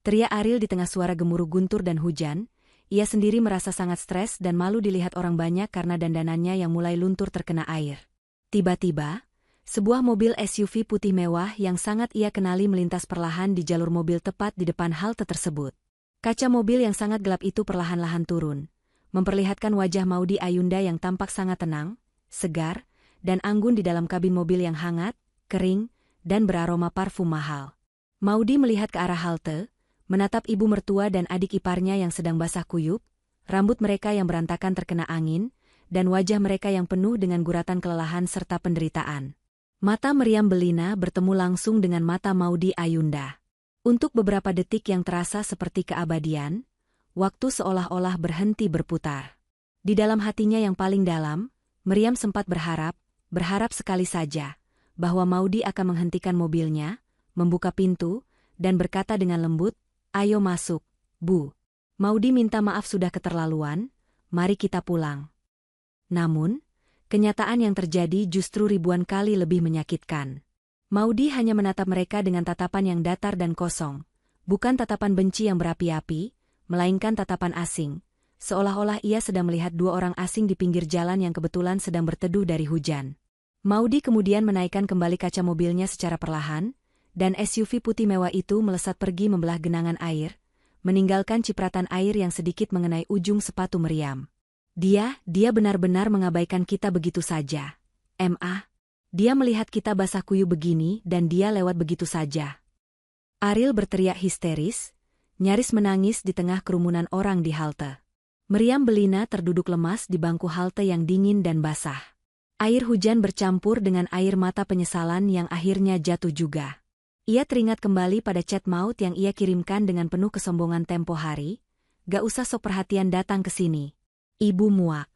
teriak Ariel di tengah suara gemuruh guntur dan hujan. Ia sendiri merasa sangat stres dan malu dilihat orang banyak karena dandanannya yang mulai luntur terkena air. Tiba-tiba, sebuah mobil SUV putih mewah yang sangat ia kenali melintas perlahan di jalur mobil tepat di depan halte tersebut. Kaca mobil yang sangat gelap itu perlahan-lahan turun, memperlihatkan wajah Maudy Ayunda yang tampak sangat tenang, segar, dan anggun di dalam kabin mobil yang hangat, kering, dan beraroma parfum mahal. Maudy melihat ke arah halte, menatap ibu mertua dan adik iparnya yang sedang basah kuyup, rambut mereka yang berantakan terkena angin, dan wajah mereka yang penuh dengan guratan kelelahan serta penderitaan. Mata Meriam Belina bertemu langsung dengan mata Maudy Ayunda. Untuk beberapa detik yang terasa seperti keabadian, waktu seolah-olah berhenti berputar. Di dalam hatinya yang paling dalam, Meriam sempat berharap sekali saja, bahwa Maudy akan menghentikan mobilnya, membuka pintu, dan berkata dengan lembut, "Ayo masuk, Bu. Maudy minta maaf sudah keterlaluan, mari kita pulang." Namun, kenyataan yang terjadi justru ribuan kali lebih menyakitkan. Maudy hanya menatap mereka dengan tatapan yang datar dan kosong, bukan tatapan benci yang berapi-api, melainkan tatapan asing, seolah-olah ia sedang melihat dua orang asing di pinggir jalan yang kebetulan sedang berteduh dari hujan. Maudy kemudian menaikkan kembali kaca mobilnya secara perlahan, dan SUV putih mewah itu melesat pergi membelah genangan air, meninggalkan cipratan air yang sedikit mengenai ujung sepatu Meriam. Dia benar-benar mengabaikan kita begitu saja. Ma. Dia melihat kita basah kuyup begini dan dia lewat begitu saja. Ariel berteriak histeris, nyaris menangis di tengah kerumunan orang di halte. Meriam Belina terduduk lemas di bangku halte yang dingin dan basah. Air hujan bercampur dengan air mata penyesalan yang akhirnya jatuh juga. Ia teringat kembali pada chat maut yang ia kirimkan dengan penuh kesombongan tempo hari, "Gak usah sok perhatian datang ke sini. Ibu muak."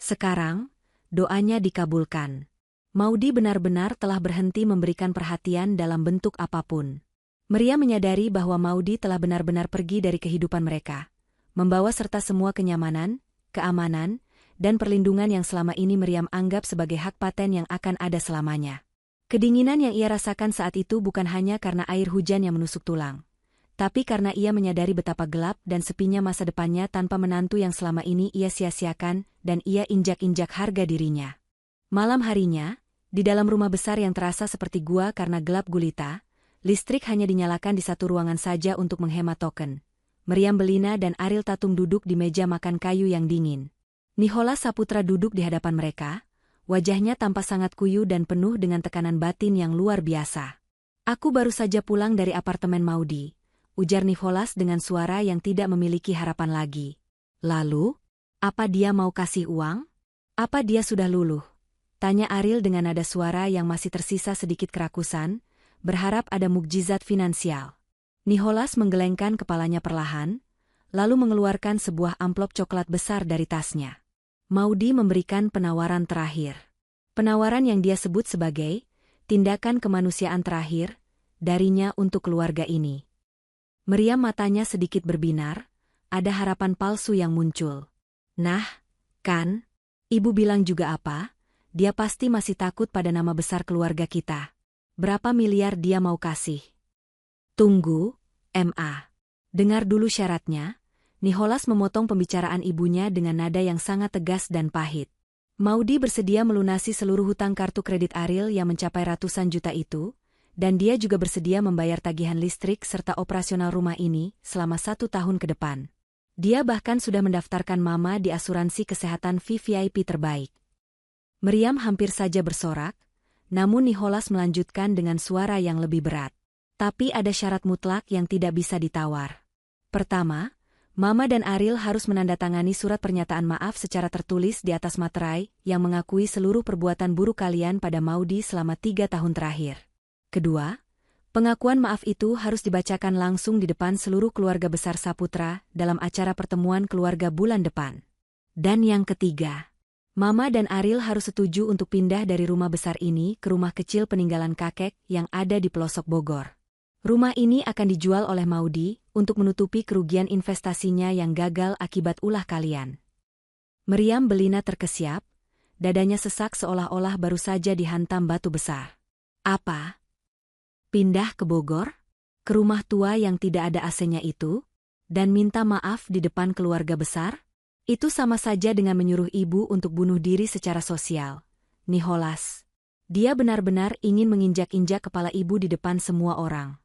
Sekarang, doanya dikabulkan. Maudy benar-benar telah berhenti memberikan perhatian dalam bentuk apapun. Meriam menyadari bahwa Maudy telah benar-benar pergi dari kehidupan mereka, membawa serta semua kenyamanan, keamanan, dan perlindungan yang selama ini Meriam anggap sebagai hak paten yang akan ada selamanya. Kedinginan yang ia rasakan saat itu bukan hanya karena air hujan yang menusuk tulang, tapi karena ia menyadari betapa gelap dan sepinya masa depannya tanpa menantu yang selama ini ia sia-siakan dan ia injak-injak harga dirinya. Malam harinya, di dalam rumah besar yang terasa seperti gua karena gelap gulita, listrik hanya dinyalakan di satu ruangan saja untuk menghemat token. Meriam Belina dan Ariel Tatum duduk di meja makan kayu yang dingin. Nicholas Saputra duduk di hadapan mereka, wajahnya tampak sangat kuyu dan penuh dengan tekanan batin yang luar biasa. "Aku baru saja pulang dari apartemen Maudy," ujar Nicholas dengan suara yang tidak memiliki harapan lagi. "Lalu, apa dia mau kasih uang? Apa dia sudah luluh?" tanya Ariel dengan nada suara yang masih tersisa sedikit kerakusan, berharap ada mukjizat finansial. Nicholas menggelengkan kepalanya perlahan, lalu mengeluarkan sebuah amplop coklat besar dari tasnya. Maudy memberikan penawaran terakhir. Penawaran yang dia sebut sebagai tindakan kemanusiaan terakhir darinya untuk keluarga ini. Meriam matanya sedikit berbinar, ada harapan palsu yang muncul. "Nah, kan? Ibu bilang juga apa? Dia pasti masih takut pada nama besar keluarga kita. Berapa miliar dia mau kasih?" "Tunggu, Ma. Dengar dulu syaratnya." Nicholas memotong pembicaraan ibunya dengan nada yang sangat tegas dan pahit. Maudy bersedia melunasi seluruh hutang kartu kredit Ariel yang mencapai ratusan juta itu, dan dia juga bersedia membayar tagihan listrik serta operasional rumah ini selama 1 tahun ke depan. Dia bahkan sudah mendaftarkan Mama di asuransi kesehatan VVIP terbaik. Meriam hampir saja bersorak, namun Nicholas melanjutkan dengan suara yang lebih berat. Tapi ada syarat mutlak yang tidak bisa ditawar. Pertama, Mama dan Ariel harus menandatangani surat pernyataan maaf secara tertulis di atas materai yang mengakui seluruh perbuatan buruk kalian pada Maudy selama 3 tahun terakhir. Kedua, pengakuan maaf itu harus dibacakan langsung di depan seluruh keluarga besar Saputra dalam acara pertemuan keluarga bulan depan. Dan yang ketiga, Mama dan Ariel harus setuju untuk pindah dari rumah besar ini ke rumah kecil peninggalan kakek yang ada di pelosok Bogor. Rumah ini akan dijual oleh Maudy untuk menutupi kerugian investasinya yang gagal akibat ulah kalian. Meriam Belina terkesiap, dadanya sesak seolah-olah baru saja dihantam batu besar. Apa? Pindah ke Bogor? Ke rumah tua yang tidak ada AC-nya itu? Dan minta maaf di depan keluarga besar? Itu sama saja dengan menyuruh ibu untuk bunuh diri secara sosial. Nicholas. Dia benar-benar ingin menginjak-injak kepala ibu di depan semua orang.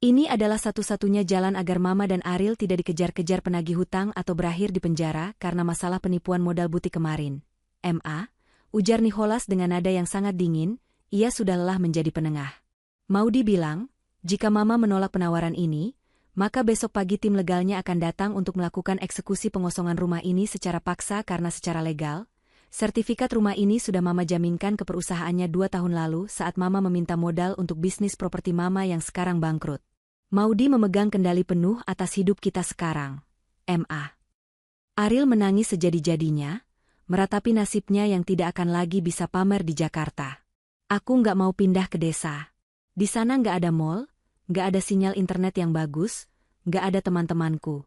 Ini adalah satu-satunya jalan agar Mama dan Ariel tidak dikejar-kejar penagih hutang atau berakhir di penjara karena masalah penipuan modal butik kemarin. Ma, ujar Nicholas dengan nada yang sangat dingin, ia sudah lelah menjadi penengah. Maudy bilang, jika Mama menolak penawaran ini, maka besok pagi tim legalnya akan datang untuk melakukan eksekusi pengosongan rumah ini secara paksa karena secara legal, sertifikat rumah ini sudah Mama jaminkan ke perusahaannya 2 tahun lalu saat Mama meminta modal untuk bisnis properti Mama yang sekarang bangkrut. Maudy memegang kendali penuh atas hidup kita sekarang. Ma. Ariel menangis sejadi-jadinya, meratapi nasibnya yang tidak akan lagi bisa pamer di Jakarta. Aku nggak mau pindah ke desa. Di sana nggak ada mall, nggak ada sinyal internet yang bagus, nggak ada teman-temanku.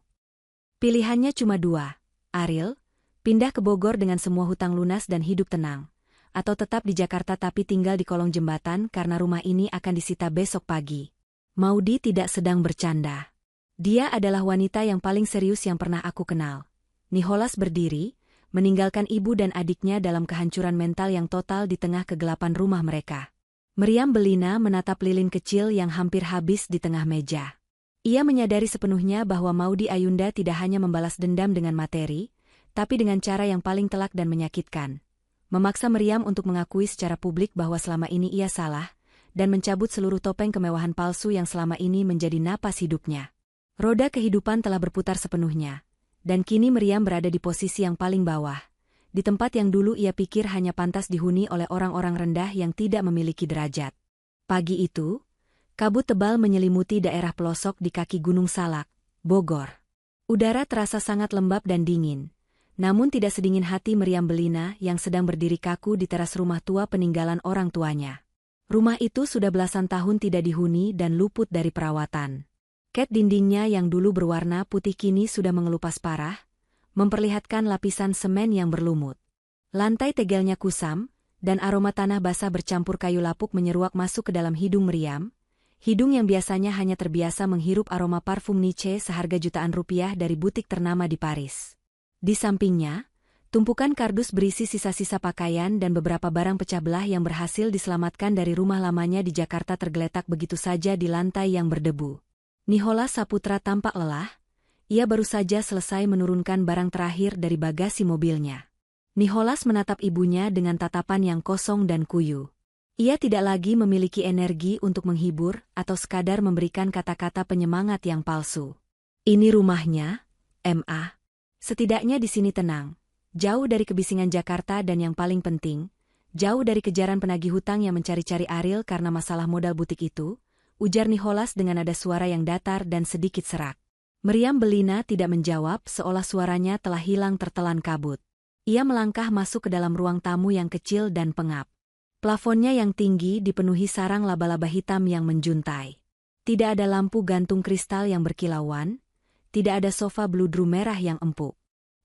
Pilihannya cuma 2, Ariel, pindah ke Bogor dengan semua hutang lunas dan hidup tenang, atau tetap di Jakarta tapi tinggal di kolong jembatan karena rumah ini akan disita besok pagi. Maudy tidak sedang bercanda. Dia adalah wanita yang paling serius yang pernah aku kenal. Nicholas berdiri, meninggalkan ibu dan adiknya dalam kehancuran mental yang total di tengah kegelapan rumah mereka. Meriam Belina menatap lilin kecil yang hampir habis di tengah meja. Ia menyadari sepenuhnya bahwa Maudy Ayunda tidak hanya membalas dendam dengan materi, tapi dengan cara yang paling telak dan menyakitkan. Memaksa Meriam untuk mengakui secara publik bahwa selama ini ia salah, dan mencabut seluruh topeng kemewahan palsu yang selama ini menjadi napas hidupnya. Roda kehidupan telah berputar sepenuhnya, dan kini Meriam berada di posisi yang paling bawah, di tempat yang dulu ia pikir hanya pantas dihuni oleh orang-orang rendah yang tidak memiliki derajat. Pagi itu, kabut tebal menyelimuti daerah pelosok di kaki Gunung Salak, Bogor. Udara terasa sangat lembab dan dingin, namun tidak sedingin hati Meriam Belina yang sedang berdiri kaku di teras rumah tua peninggalan orang tuanya. Rumah itu sudah belasan tahun tidak dihuni dan luput dari perawatan. Cat dindingnya yang dulu berwarna putih kini sudah mengelupas parah, memperlihatkan lapisan semen yang berlumut. Lantai tegelnya kusam, dan aroma tanah basah bercampur kayu lapuk menyeruak masuk ke dalam hidung Meriam, hidung yang biasanya hanya terbiasa menghirup aroma parfum Niche seharga jutaan rupiah dari butik ternama di Paris. Di sampingnya, tumpukan kardus berisi sisa-sisa pakaian dan beberapa barang pecah belah yang berhasil diselamatkan dari rumah lamanya di Jakarta tergeletak begitu saja di lantai yang berdebu. Nicholas Saputra tampak lelah, ia baru saja selesai menurunkan barang terakhir dari bagasi mobilnya. Nicholas menatap ibunya dengan tatapan yang kosong dan kuyu. Ia tidak lagi memiliki energi untuk menghibur atau sekadar memberikan kata-kata penyemangat yang palsu. Ini rumahnya, Ma. Setidaknya di sini tenang. Jauh dari kebisingan Jakarta dan yang paling penting, jauh dari kejaran penagih hutang yang mencari-cari Ariel karena masalah modal butik itu, ujar Nicholas dengan nada suara yang datar dan sedikit serak. Meriam Belina tidak menjawab seolah suaranya telah hilang tertelan kabut. Ia melangkah masuk ke dalam ruang tamu yang kecil dan pengap. Plafonnya yang tinggi dipenuhi sarang laba-laba hitam yang menjuntai. Tidak ada lampu gantung kristal yang berkilauan, tidak ada sofa bludru merah yang empuk.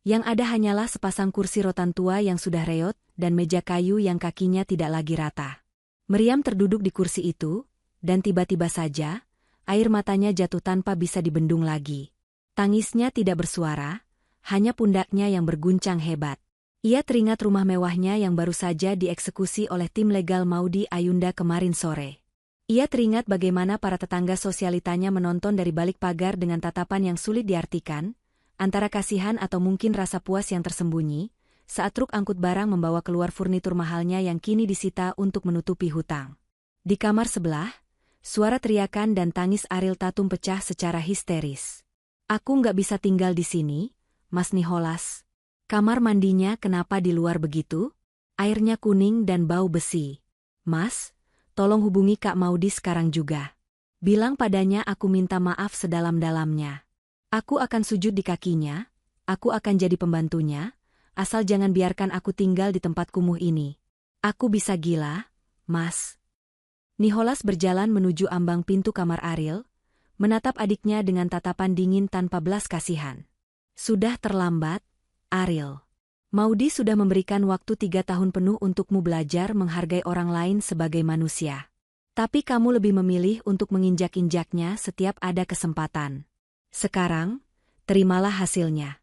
Yang ada hanyalah sepasang kursi rotan tua yang sudah reot dan meja kayu yang kakinya tidak lagi rata. Meriam terduduk di kursi itu, dan tiba-tiba saja, air matanya jatuh tanpa bisa dibendung lagi. Tangisnya tidak bersuara, hanya pundaknya yang berguncang hebat. Ia teringat rumah mewahnya yang baru saja dieksekusi oleh tim legal Maudy Ayunda kemarin sore. Ia teringat bagaimana para tetangga sosialitanya menonton dari balik pagar dengan tatapan yang sulit diartikan, antara kasihan atau mungkin rasa puas yang tersembunyi, saat truk angkut barang membawa keluar furnitur mahalnya yang kini disita untuk menutupi hutang. Di kamar sebelah, suara teriakan dan tangis Ariel Tatum pecah secara histeris. "Aku nggak bisa tinggal di sini, Mas Nicholas. Kamar mandinya kenapa di luar begitu? Airnya kuning dan bau besi. Mas, tolong hubungi Kak Maudy sekarang juga. Bilang padanya aku minta maaf sedalam-dalamnya. Aku akan sujud di kakinya, aku akan jadi pembantunya, asal jangan biarkan aku tinggal di tempat kumuh ini. Aku bisa gila, Mas." Nicholas berjalan menuju ambang pintu kamar Ariel, menatap adiknya dengan tatapan dingin tanpa belas kasihan. "Sudah terlambat, Ariel. Maudy sudah memberikan waktu 3 tahun penuh untukmu belajar menghargai orang lain sebagai manusia. Tapi kamu lebih memilih untuk menginjak-injaknya setiap ada kesempatan. Sekarang, terimalah hasilnya.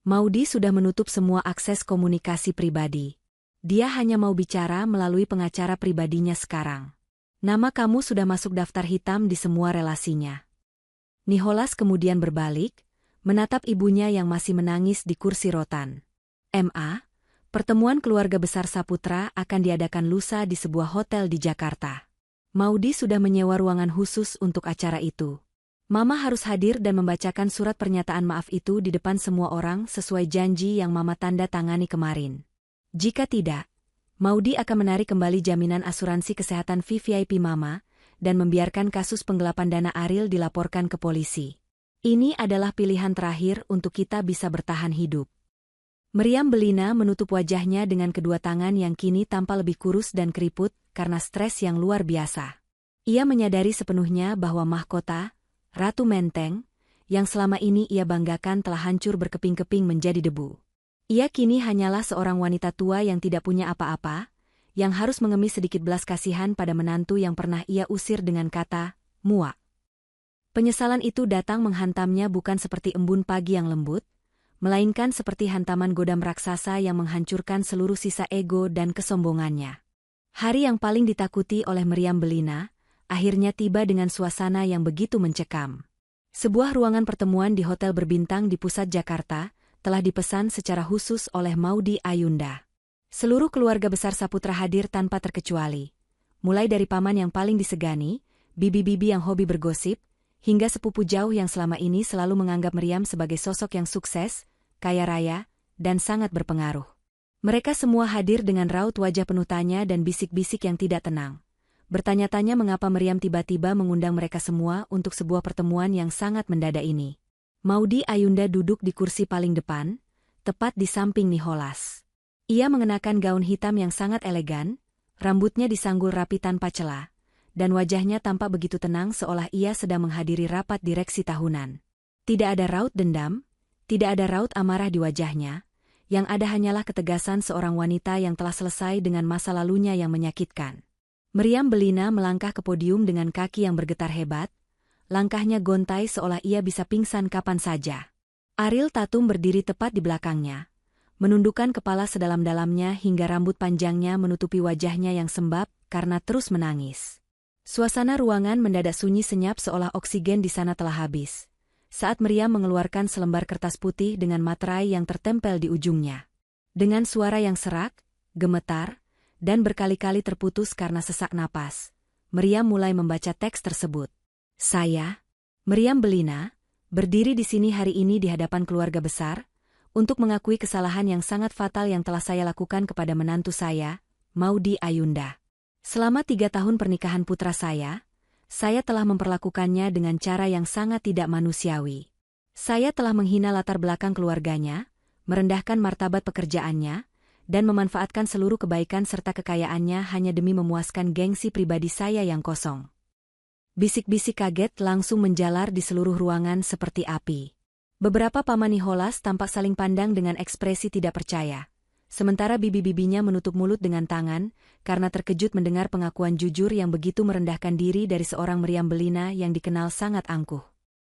Maudy sudah menutup semua akses komunikasi pribadi. Dia hanya mau bicara melalui pengacara pribadinya sekarang. Nama kamu sudah masuk daftar hitam di semua relasinya." Nicholas kemudian berbalik, menatap ibunya yang masih menangis di kursi rotan. "Ma, pertemuan keluarga besar Saputra akan diadakan lusa di sebuah hotel di Jakarta. Maudy sudah menyewa ruangan khusus untuk acara itu. Mama harus hadir dan membacakan surat pernyataan maaf itu di depan semua orang sesuai janji yang Mama tanda tangani kemarin. Jika tidak, Maudy akan menarik kembali jaminan asuransi kesehatan VVIP Mama dan membiarkan kasus penggelapan dana Ariel dilaporkan ke polisi. Ini adalah pilihan terakhir untuk kita bisa bertahan hidup." Meriam Belina menutup wajahnya dengan kedua tangan yang kini tampak lebih kurus dan keriput karena stres yang luar biasa. Ia menyadari sepenuhnya bahwa mahkota, Ratu Menteng, yang selama ini ia banggakan telah hancur berkeping-keping menjadi debu. Ia kini hanyalah seorang wanita tua yang tidak punya apa-apa, yang harus mengemis sedikit belas kasihan pada menantu yang pernah ia usir dengan kata, "muak." Penyesalan itu datang menghantamnya bukan seperti embun pagi yang lembut, melainkan seperti hantaman godam raksasa yang menghancurkan seluruh sisa ego dan kesombongannya. Hari yang paling ditakuti oleh Meriam Belina, akhirnya tiba dengan suasana yang begitu mencekam. Sebuah ruangan pertemuan di hotel berbintang di pusat Jakarta, telah dipesan secara khusus oleh Maudy Ayunda. Seluruh keluarga besar Saputra hadir tanpa terkecuali. Mulai dari paman yang paling disegani, bibi-bibi yang hobi bergosip, hingga sepupu jauh yang selama ini selalu menganggap Meriam sebagai sosok yang sukses, kaya raya, dan sangat berpengaruh. Mereka semua hadir dengan raut wajah penuh tanya dan bisik-bisik yang tidak tenang. Bertanya-tanya mengapa Meriam tiba-tiba mengundang mereka semua untuk sebuah pertemuan yang sangat mendadak ini. Maudy Ayunda duduk di kursi paling depan, tepat di samping Nicholas. Ia mengenakan gaun hitam yang sangat elegan, rambutnya disanggul rapi tanpa celah, dan wajahnya tampak begitu tenang seolah ia sedang menghadiri rapat direksi tahunan. Tidak ada raut dendam, tidak ada raut amarah di wajahnya, yang ada hanyalah ketegasan seorang wanita yang telah selesai dengan masa lalunya yang menyakitkan. Meriam Belina melangkah ke podium dengan kaki yang bergetar hebat, langkahnya gontai seolah ia bisa pingsan kapan saja. Ariel Tatum berdiri tepat di belakangnya, menundukkan kepala sedalam-dalamnya hingga rambut panjangnya menutupi wajahnya yang sembab karena terus menangis. Suasana ruangan mendadak sunyi senyap seolah oksigen di sana telah habis, saat Meriam mengeluarkan selembar kertas putih dengan materai yang tertempel di ujungnya. Dengan suara yang serak, gemetar, dan berkali-kali terputus karena sesak napas, Meriam mulai membaca teks tersebut. "Saya, Meriam Belina, berdiri di sini hari ini di hadapan keluarga besar, untuk mengakui kesalahan yang sangat fatal yang telah saya lakukan kepada menantu saya, Maudy Ayunda. Selama 3 tahun pernikahan putra saya telah memperlakukannya dengan cara yang sangat tidak manusiawi. Saya telah menghina latar belakang keluarganya, merendahkan martabat pekerjaannya, dan memanfaatkan seluruh kebaikan serta kekayaannya hanya demi memuaskan gengsi pribadi saya yang kosong." Bisik-bisik kaget langsung menjalar di seluruh ruangan seperti api. Beberapa paman Nicholas tampak saling pandang dengan ekspresi tidak percaya, sementara bibi-bibinya menutup mulut dengan tangan karena terkejut mendengar pengakuan jujur yang begitu merendahkan diri dari seorang Meriam Belina yang dikenal sangat angkuh.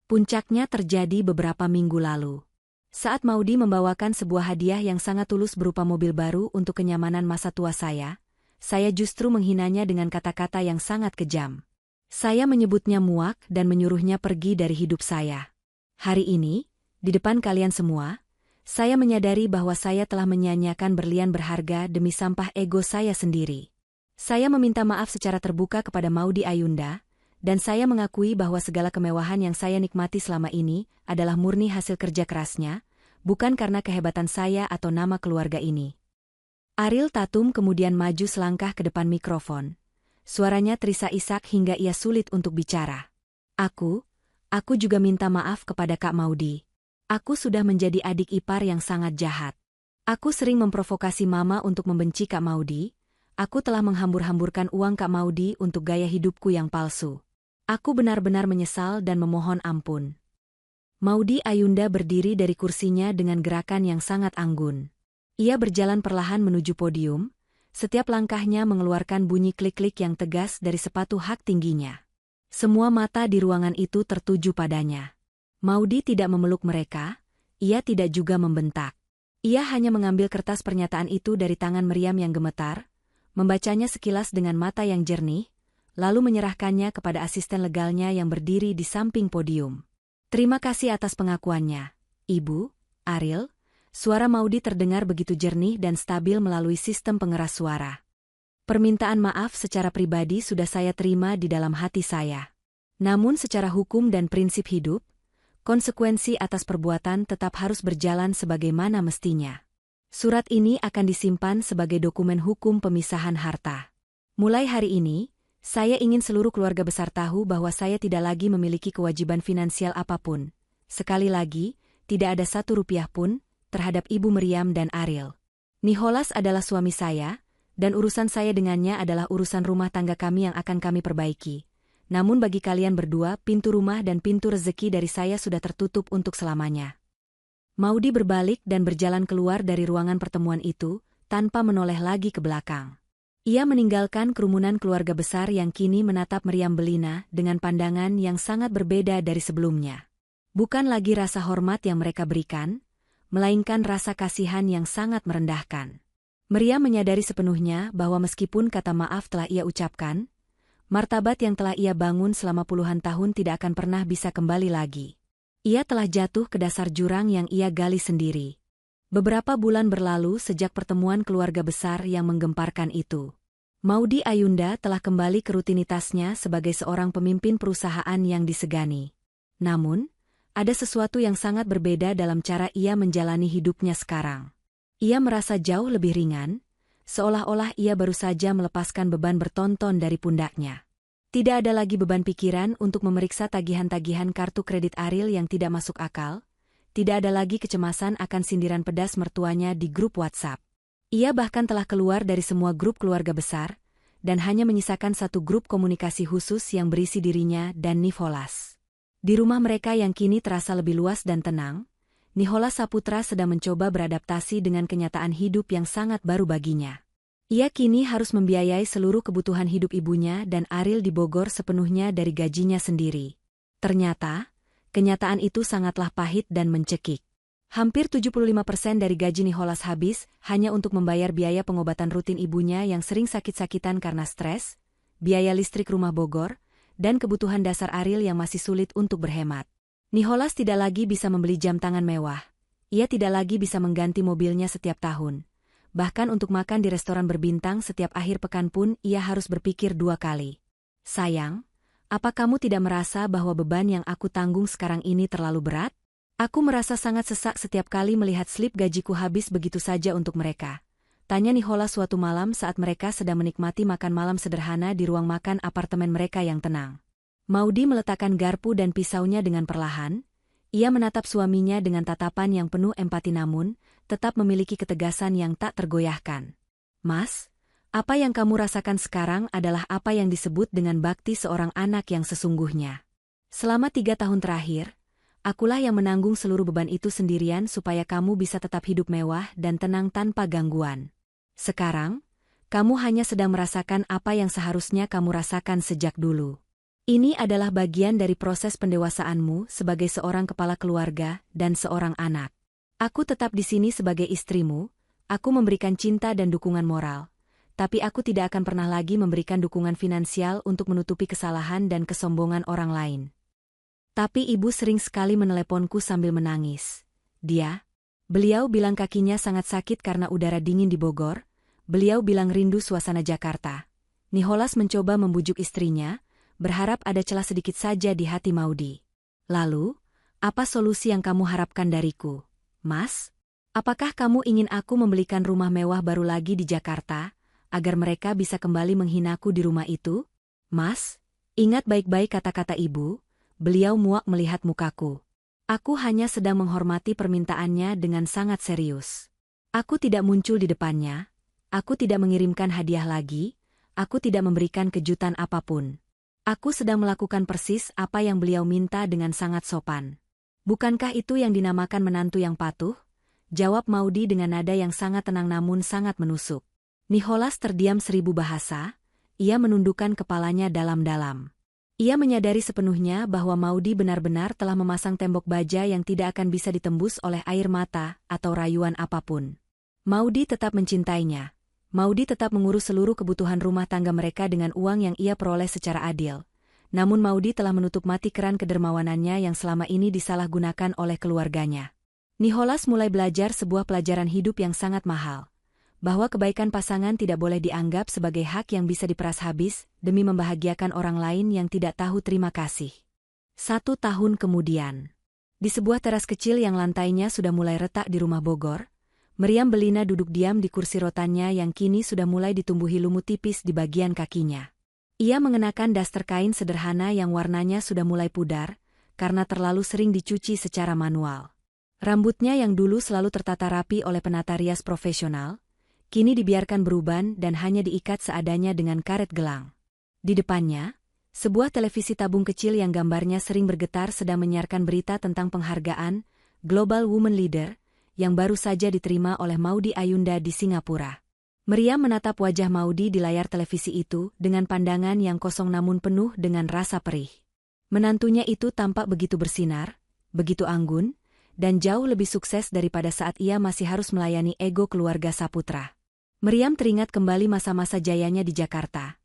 Puncaknya terjadi beberapa minggu lalu. Saat Maudy membawakan sebuah hadiah yang sangat tulus berupa mobil baru untuk kenyamanan masa tua saya justru menghinanya dengan kata-kata yang sangat kejam. Saya menyebutnya muak dan menyuruhnya pergi dari hidup saya. Hari ini, di depan kalian semua, saya menyadari bahwa saya telah menyia-nyiakan berlian berharga demi sampah ego saya sendiri. Saya meminta maaf secara terbuka kepada Maudy Ayunda, dan saya mengakui bahwa segala kemewahan yang saya nikmati selama ini adalah murni hasil kerja kerasnya, bukan karena kehebatan saya atau nama keluarga ini. Ariel Tatum kemudian maju selangkah ke depan mikrofon. Suaranya terisak-isak hingga ia sulit untuk bicara. Aku juga minta maaf kepada Kak Maudy. Aku sudah menjadi adik ipar yang sangat jahat. Aku sering memprovokasi Mama untuk membenci Kak Maudy. Aku telah menghambur-hamburkan uang Kak Maudy untuk gaya hidupku yang palsu. Aku benar-benar menyesal dan memohon ampun. Maudy Ayunda berdiri dari kursinya dengan gerakan yang sangat anggun. Ia berjalan perlahan menuju podium, setiap langkahnya mengeluarkan bunyi klik-klik yang tegas dari sepatu hak tingginya. Semua mata di ruangan itu tertuju padanya. Maudy tidak memeluk mereka, ia tidak juga membentak. Ia hanya mengambil kertas pernyataan itu dari tangan Meriam yang gemetar, membacanya sekilas dengan mata yang jernih, lalu menyerahkannya kepada asisten legalnya yang berdiri di samping podium. Terima kasih atas pengakuannya, Ibu, Ariel. Suara Maudy terdengar begitu jernih dan stabil melalui sistem pengeras suara. Permintaan maaf secara pribadi sudah saya terima di dalam hati saya. Namun secara hukum dan prinsip hidup, konsekuensi atas perbuatan tetap harus berjalan sebagaimana mestinya. Surat ini akan disimpan sebagai dokumen hukum pemisahan harta. Mulai hari ini, saya ingin seluruh keluarga besar tahu bahwa saya tidak lagi memiliki kewajiban finansial apapun. Sekali lagi, tidak ada 1 rupiah pun terhadap Ibu Meriam dan Ariel. Nicholas adalah suami saya, dan urusan saya dengannya adalah urusan rumah tangga kami yang akan kami perbaiki. Namun bagi kalian berdua, pintu rumah dan pintu rezeki dari saya sudah tertutup untuk selamanya. Maudy berbalik dan berjalan keluar dari ruangan pertemuan itu, tanpa menoleh lagi ke belakang. Ia meninggalkan kerumunan keluarga besar yang kini menatap Meriam Bellina dengan pandangan yang sangat berbeda dari sebelumnya. Bukan lagi rasa hormat yang mereka berikan, melainkan rasa kasihan yang sangat merendahkan. Meriam menyadari sepenuhnya bahwa meskipun kata maaf telah ia ucapkan, martabat yang telah ia bangun selama puluhan tahun tidak akan pernah bisa kembali lagi. Ia telah jatuh ke dasar jurang yang ia gali sendiri. Beberapa bulan berlalu sejak pertemuan keluarga besar yang menggemparkan itu. Maudy Ayunda telah kembali ke rutinitasnya sebagai seorang pemimpin perusahaan yang disegani. Namun, ada sesuatu yang sangat berbeda dalam cara ia menjalani hidupnya sekarang. Ia merasa jauh lebih ringan, seolah-olah ia baru saja melepaskan beban bertonton dari pundaknya. Tidak ada lagi beban pikiran untuk memeriksa tagihan-tagihan kartu kredit Ariel yang tidak masuk akal. Tidak ada lagi kecemasan akan sindiran pedas mertuanya di grup WhatsApp. Ia bahkan telah keluar dari semua grup keluarga besar, dan hanya menyisakan 1 grup komunikasi khusus yang berisi dirinya dan Nicholas. Di rumah mereka yang kini terasa lebih luas dan tenang, Nicholas Saputra sedang mencoba beradaptasi dengan kenyataan hidup yang sangat baru baginya. Ia kini harus membiayai seluruh kebutuhan hidup ibunya dan Ariel di Bogor sepenuhnya dari gajinya sendiri. Ternyata, kenyataan itu sangatlah pahit dan mencekik. Hampir 75% dari gaji Nicholas habis hanya untuk membayar biaya pengobatan rutin ibunya yang sering sakit-sakitan karena stres, biaya listrik rumah Bogor, dan kebutuhan dasar Ariel yang masih sulit untuk berhemat. Nicholas tidak lagi bisa membeli jam tangan mewah. Ia tidak lagi bisa mengganti mobilnya setiap tahun. Bahkan untuk makan di restoran berbintang setiap akhir pekan pun ia harus berpikir 2 kali. Sayang, apa kamu tidak merasa bahwa beban yang aku tanggung sekarang ini terlalu berat? Aku merasa sangat sesak setiap kali melihat slip gajiku habis begitu saja untuk mereka. Tanya Nicholas suatu malam saat mereka sedang menikmati makan malam sederhana di ruang makan apartemen mereka yang tenang. Maudy meletakkan garpu dan pisaunya dengan perlahan. Ia menatap suaminya dengan tatapan yang penuh empati namun, tetap memiliki ketegasan yang tak tergoyahkan. Mas, apa yang kamu rasakan sekarang adalah apa yang disebut dengan bakti seorang anak yang sesungguhnya. Selama 3 tahun terakhir, akulah yang menanggung seluruh beban itu sendirian supaya kamu bisa tetap hidup mewah dan tenang tanpa gangguan. Sekarang, kamu hanya sedang merasakan apa yang seharusnya kamu rasakan sejak dulu. Ini adalah bagian dari proses pendewasaanmu sebagai seorang kepala keluarga dan seorang anak. Aku tetap di sini sebagai istrimu, aku memberikan cinta dan dukungan moral. Tapi aku tidak akan pernah lagi memberikan dukungan finansial untuk menutupi kesalahan dan kesombongan orang lain. Tapi ibu sering sekali meneleponku sambil menangis. Beliau bilang kakinya sangat sakit karena udara dingin di Bogor. Beliau bilang rindu suasana Jakarta. Nicholas mencoba membujuk istrinya, berharap ada celah sedikit saja di hati Maudy. Lalu, apa solusi yang kamu harapkan dariku, Mas? Apakah kamu ingin aku membelikan rumah mewah baru lagi di Jakarta, agar mereka bisa kembali menghinaku di rumah itu? Mas, ingat baik-baik kata-kata ibu. Beliau muak melihat mukaku. Aku hanya sedang menghormati permintaannya dengan sangat serius. Aku tidak muncul di depannya, aku tidak mengirimkan hadiah lagi, aku tidak memberikan kejutan apapun. Aku sedang melakukan persis apa yang beliau minta dengan sangat sopan. Bukankah itu yang dinamakan menantu yang patuh? Jawab Maudy dengan nada yang sangat tenang namun sangat menusuk. Nicholas terdiam 1000 bahasa, ia menundukkan kepalanya dalam-dalam. Ia menyadari sepenuhnya bahwa Maudy benar-benar telah memasang tembok baja yang tidak akan bisa ditembus oleh air mata atau rayuan apapun. Maudy tetap mencintainya. Maudy tetap mengurus seluruh kebutuhan rumah tangga mereka dengan uang yang ia peroleh secara adil. Namun Maudy telah menutup mati keran kedermawanannya yang selama ini disalahgunakan oleh keluarganya. Nicholas mulai belajar sebuah pelajaran hidup yang sangat mahal. Bahwa kebaikan pasangan tidak boleh dianggap sebagai hak yang bisa diperas habis demi membahagiakan orang lain yang tidak tahu terima kasih. 1 tahun kemudian. Di sebuah teras kecil yang lantainya sudah mulai retak di rumah Bogor, Meriam Belina duduk diam di kursi rotannya yang kini sudah mulai ditumbuhi lumut tipis di bagian kakinya. Ia mengenakan daster kain sederhana yang warnanya sudah mulai pudar, karena terlalu sering dicuci secara manual. Rambutnya yang dulu selalu tertata rapi oleh penata rias profesional, kini dibiarkan beruban dan hanya diikat seadanya dengan karet gelang. Di depannya, sebuah televisi tabung kecil yang gambarnya sering bergetar sedang menyiarkan berita tentang penghargaan Global Women Leader, yang baru saja diterima oleh Maudy Ayunda di Singapura. Meriam menatap wajah Maudy di layar televisi itu dengan pandangan yang kosong namun penuh dengan rasa perih. Menantunya itu tampak begitu bersinar, begitu anggun, dan jauh lebih sukses daripada saat ia masih harus melayani ego keluarga Saputra. Meriam teringat kembali masa-masa jayanya di Jakarta.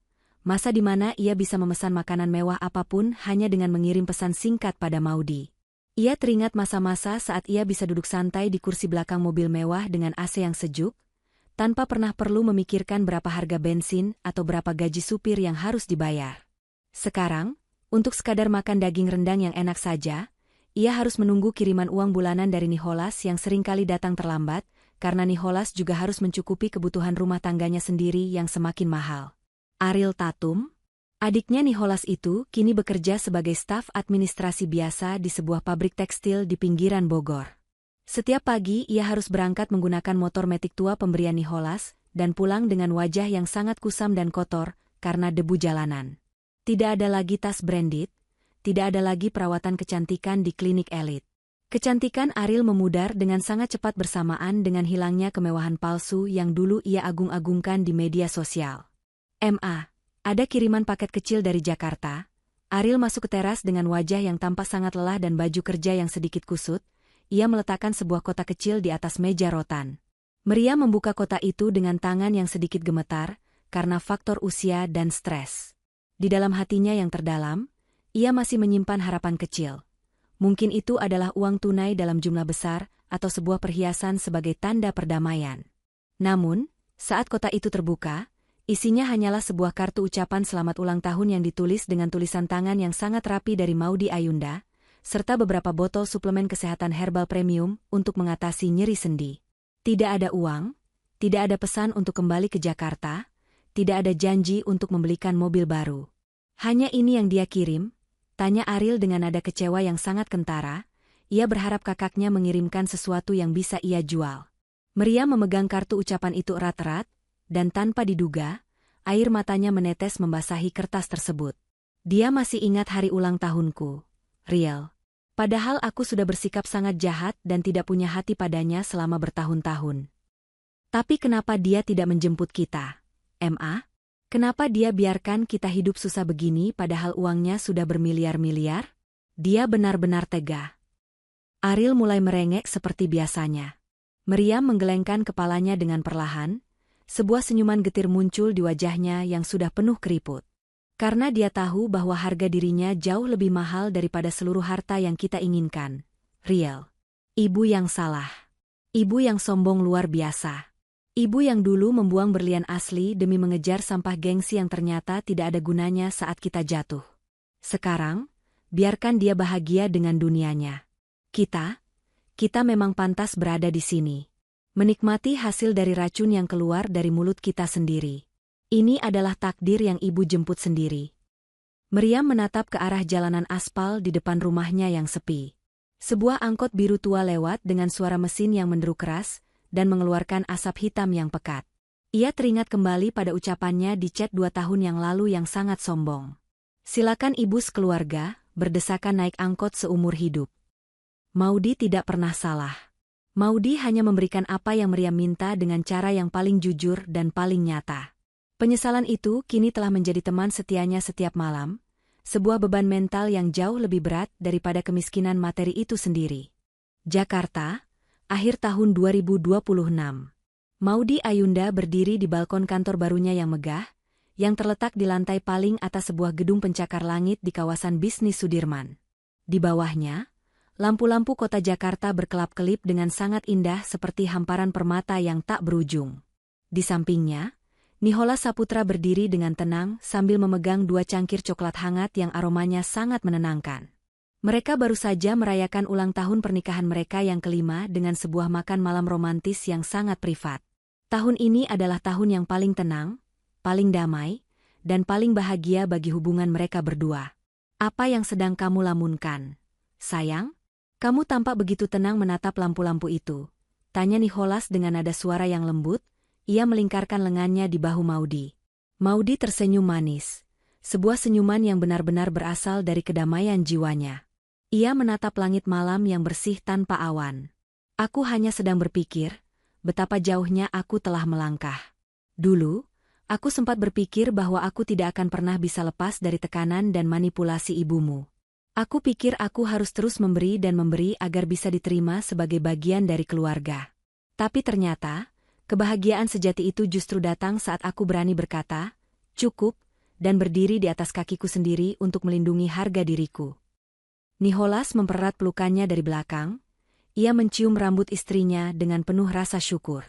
Masa di mana ia bisa memesan makanan mewah apapun hanya dengan mengirim pesan singkat pada Maudy. Ia teringat masa-masa saat ia bisa duduk santai di kursi belakang mobil mewah dengan AC yang sejuk, tanpa pernah perlu memikirkan berapa harga bensin atau berapa gaji supir yang harus dibayar. Sekarang, untuk sekadar makan daging rendang yang enak saja, ia harus menunggu kiriman uang bulanan dari Nicholas yang seringkali datang terlambat, karena Nicholas juga harus mencukupi kebutuhan rumah tangganya sendiri yang semakin mahal. Ariel Tatum, adiknya Nicholas itu kini bekerja sebagai staf administrasi biasa di sebuah pabrik tekstil di pinggiran Bogor. Setiap pagi ia harus berangkat menggunakan motor metik tua pemberian Nicholas dan pulang dengan wajah yang sangat kusam dan kotor karena debu jalanan. Tidak ada lagi tas branded, tidak ada lagi perawatan kecantikan di klinik elit. Kecantikan Ariel memudar dengan sangat cepat bersamaan dengan hilangnya kemewahan palsu yang dulu ia agung-agungkan di media sosial. Ada kiriman paket kecil dari Jakarta. Ariel masuk ke teras dengan wajah yang tampak sangat lelah dan baju kerja yang sedikit kusut. Ia meletakkan sebuah kotak kecil di atas meja rotan. Meriam membuka kotak itu dengan tangan yang sedikit gemetar, karena faktor usia dan stres. Di dalam hatinya yang terdalam, ia masih menyimpan harapan kecil. Mungkin itu adalah uang tunai dalam jumlah besar, atau sebuah perhiasan sebagai tanda perdamaian. Namun, saat kotak itu terbuka, isinya hanyalah sebuah kartu ucapan selamat ulang tahun yang ditulis dengan tulisan tangan yang sangat rapi dari Maudy Ayunda, serta beberapa botol suplemen kesehatan herbal premium untuk mengatasi nyeri sendi. Tidak ada uang, tidak ada pesan untuk kembali ke Jakarta, tidak ada janji untuk membelikan mobil baru. Hanya ini yang dia kirim? Tanya Ariel dengan nada kecewa yang sangat kentara. Ia berharap kakaknya mengirimkan sesuatu yang bisa ia jual. Meriam memegang kartu ucapan itu erat-erat, dan tanpa diduga, air matanya menetes membasahi kertas tersebut. Dia masih ingat hari ulang tahunku, Riel. Padahal aku sudah bersikap sangat jahat dan tidak punya hati padanya selama bertahun-tahun. Tapi kenapa dia tidak menjemput kita? Kenapa dia biarkan kita hidup susah begini padahal uangnya sudah bermiliar-miliar? Dia benar-benar tega. Ariel mulai merengek seperti biasanya. Meriam menggelengkan kepalanya dengan perlahan, sebuah senyuman getir muncul di wajahnya yang sudah penuh keriput. Karena dia tahu bahwa harga dirinya jauh lebih mahal daripada seluruh harta yang kita inginkan. Riel. Ibu yang salah. Ibu yang sombong luar biasa. Ibu yang dulu membuang berlian asli demi mengejar sampah gengsi yang ternyata tidak ada gunanya saat kita jatuh. Sekarang, biarkan dia bahagia dengan dunianya. Kita memang pantas berada di sini. Menikmati hasil dari racun yang keluar dari mulut kita sendiri. Ini adalah takdir yang ibu jemput sendiri. Meriam menatap ke arah jalanan aspal di depan rumahnya yang sepi. Sebuah angkot biru tua lewat dengan suara mesin yang menderu keras dan mengeluarkan asap hitam yang pekat. Ia teringat kembali pada ucapannya di chat 2 tahun yang lalu yang sangat sombong. Silakan ibu sekeluarga, berdesakan naik angkot seumur hidup. Maudy tidak pernah salah. Maudy hanya memberikan apa yang Meriam minta dengan cara yang paling jujur dan paling nyata. Penyesalan itu kini telah menjadi teman setianya setiap malam, sebuah beban mental yang jauh lebih berat daripada kemiskinan materi itu sendiri. Jakarta, akhir tahun 2026. Maudy Ayunda berdiri di balkon kantor barunya yang megah, yang terletak di lantai paling atas sebuah gedung pencakar langit di kawasan bisnis Sudirman. Di bawahnya, lampu-lampu kota Jakarta berkelap-kelip dengan sangat indah seperti hamparan permata yang tak berujung. Di sampingnya, Nicholas Saputra berdiri dengan tenang sambil memegang 2 cangkir coklat hangat yang aromanya sangat menenangkan. Mereka baru saja merayakan ulang tahun pernikahan mereka yang kelima dengan sebuah makan malam romantis yang sangat privat. Tahun ini adalah tahun yang paling tenang, paling damai, dan paling bahagia bagi hubungan mereka berdua. Apa yang sedang kamu lamunkan, sayang? Kamu tampak begitu tenang menatap lampu-lampu itu, tanya Nicholas dengan nada suara yang lembut. Ia melingkarkan lengannya di bahu Maudy. Maudy tersenyum manis, sebuah senyuman yang benar-benar berasal dari kedamaian jiwanya. Ia menatap langit malam yang bersih tanpa awan. Aku hanya sedang berpikir, betapa jauhnya aku telah melangkah. Dulu, aku sempat berpikir bahwa aku tidak akan pernah bisa lepas dari tekanan dan manipulasi ibumu. Aku pikir aku harus terus memberi dan memberi agar bisa diterima sebagai bagian dari keluarga. Tapi ternyata, kebahagiaan sejati itu justru datang saat aku berani berkata, cukup, dan berdiri di atas kakiku sendiri untuk melindungi harga diriku. Nicholas mempererat pelukannya dari belakang. Ia mencium rambut istrinya dengan penuh rasa syukur.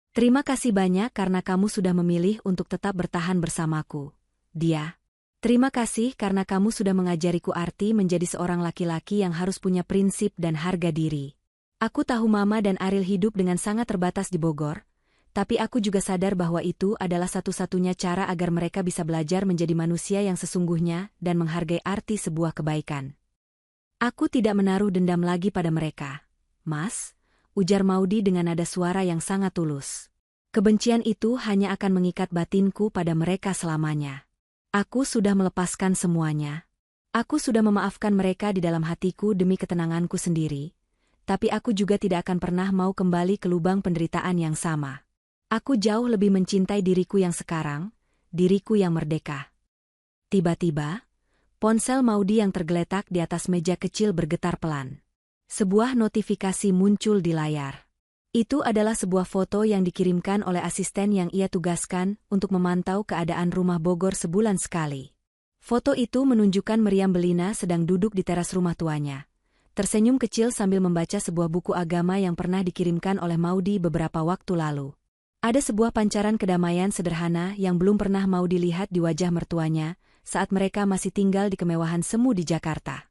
Terima kasih banyak karena kamu sudah memilih untuk tetap bertahan bersamaku. Dia. Terima kasih karena kamu sudah mengajariku arti menjadi seorang laki-laki yang harus punya prinsip dan harga diri. Aku tahu Mama dan Ariel hidup dengan sangat terbatas di Bogor, tapi aku juga sadar bahwa itu adalah satu-satunya cara agar mereka bisa belajar menjadi manusia yang sesungguhnya dan menghargai arti sebuah kebaikan. Aku tidak menaruh dendam lagi pada mereka, Mas, ujar Maudy dengan nada suara yang sangat tulus. Kebencian itu hanya akan mengikat batinku pada mereka selamanya. Aku sudah melepaskan semuanya. Aku sudah memaafkan mereka di dalam hatiku demi ketenanganku sendiri, tapi aku juga tidak akan pernah mau kembali ke lubang penderitaan yang sama. Aku jauh lebih mencintai diriku yang sekarang, diriku yang merdeka. Tiba-tiba, ponsel Maudy yang tergeletak di atas meja kecil bergetar pelan. Sebuah notifikasi muncul di layar. Itu adalah sebuah foto yang dikirimkan oleh asisten yang ia tugaskan untuk memantau keadaan rumah Bogor sebulan sekali. Foto itu menunjukkan Meriam Belina sedang duduk di teras rumah tuanya, tersenyum kecil sambil membaca sebuah buku agama yang pernah dikirimkan oleh Maudy beberapa waktu lalu. Ada sebuah pancaran kedamaian sederhana yang belum pernah Maudy lihat di wajah mertuanya saat mereka masih tinggal di kemewahan semu di Jakarta.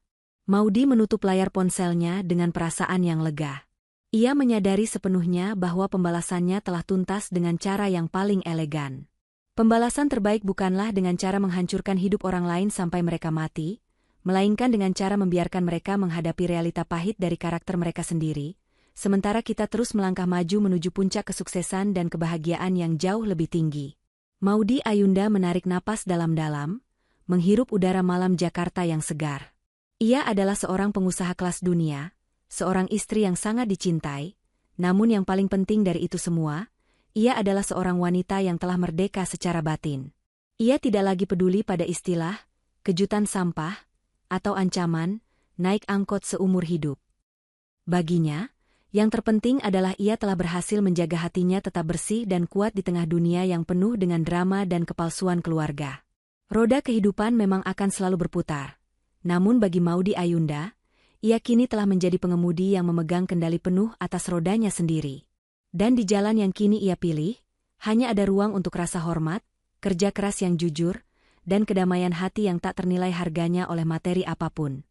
Maudy menutup layar ponselnya dengan perasaan yang lega. Ia menyadari sepenuhnya bahwa pembalasannya telah tuntas dengan cara yang paling elegan. Pembalasan terbaik bukanlah dengan cara menghancurkan hidup orang lain sampai mereka mati, melainkan dengan cara membiarkan mereka menghadapi realita pahit dari karakter mereka sendiri, sementara kita terus melangkah maju menuju puncak kesuksesan dan kebahagiaan yang jauh lebih tinggi. Maudy Ayunda menarik napas dalam-dalam, menghirup udara malam Jakarta yang segar. Ia adalah seorang pengusaha kelas dunia, seorang istri yang sangat dicintai, namun yang paling penting dari itu semua, ia adalah seorang wanita yang telah merdeka secara batin. Ia tidak lagi peduli pada istilah, kejutan sampah, atau ancaman, naik angkot seumur hidup. Baginya, yang terpenting adalah ia telah berhasil menjaga hatinya tetap bersih dan kuat di tengah dunia yang penuh dengan drama dan kepalsuan keluarga. Roda kehidupan memang akan selalu berputar. Namun bagi Maudy Ayunda, ia kini telah menjadi pengemudi yang memegang kendali penuh atas rodanya sendiri. Dan di jalan yang kini ia pilih, hanya ada ruang untuk rasa hormat, kerja keras yang jujur, dan kedamaian hati yang tak ternilai harganya oleh materi apapun.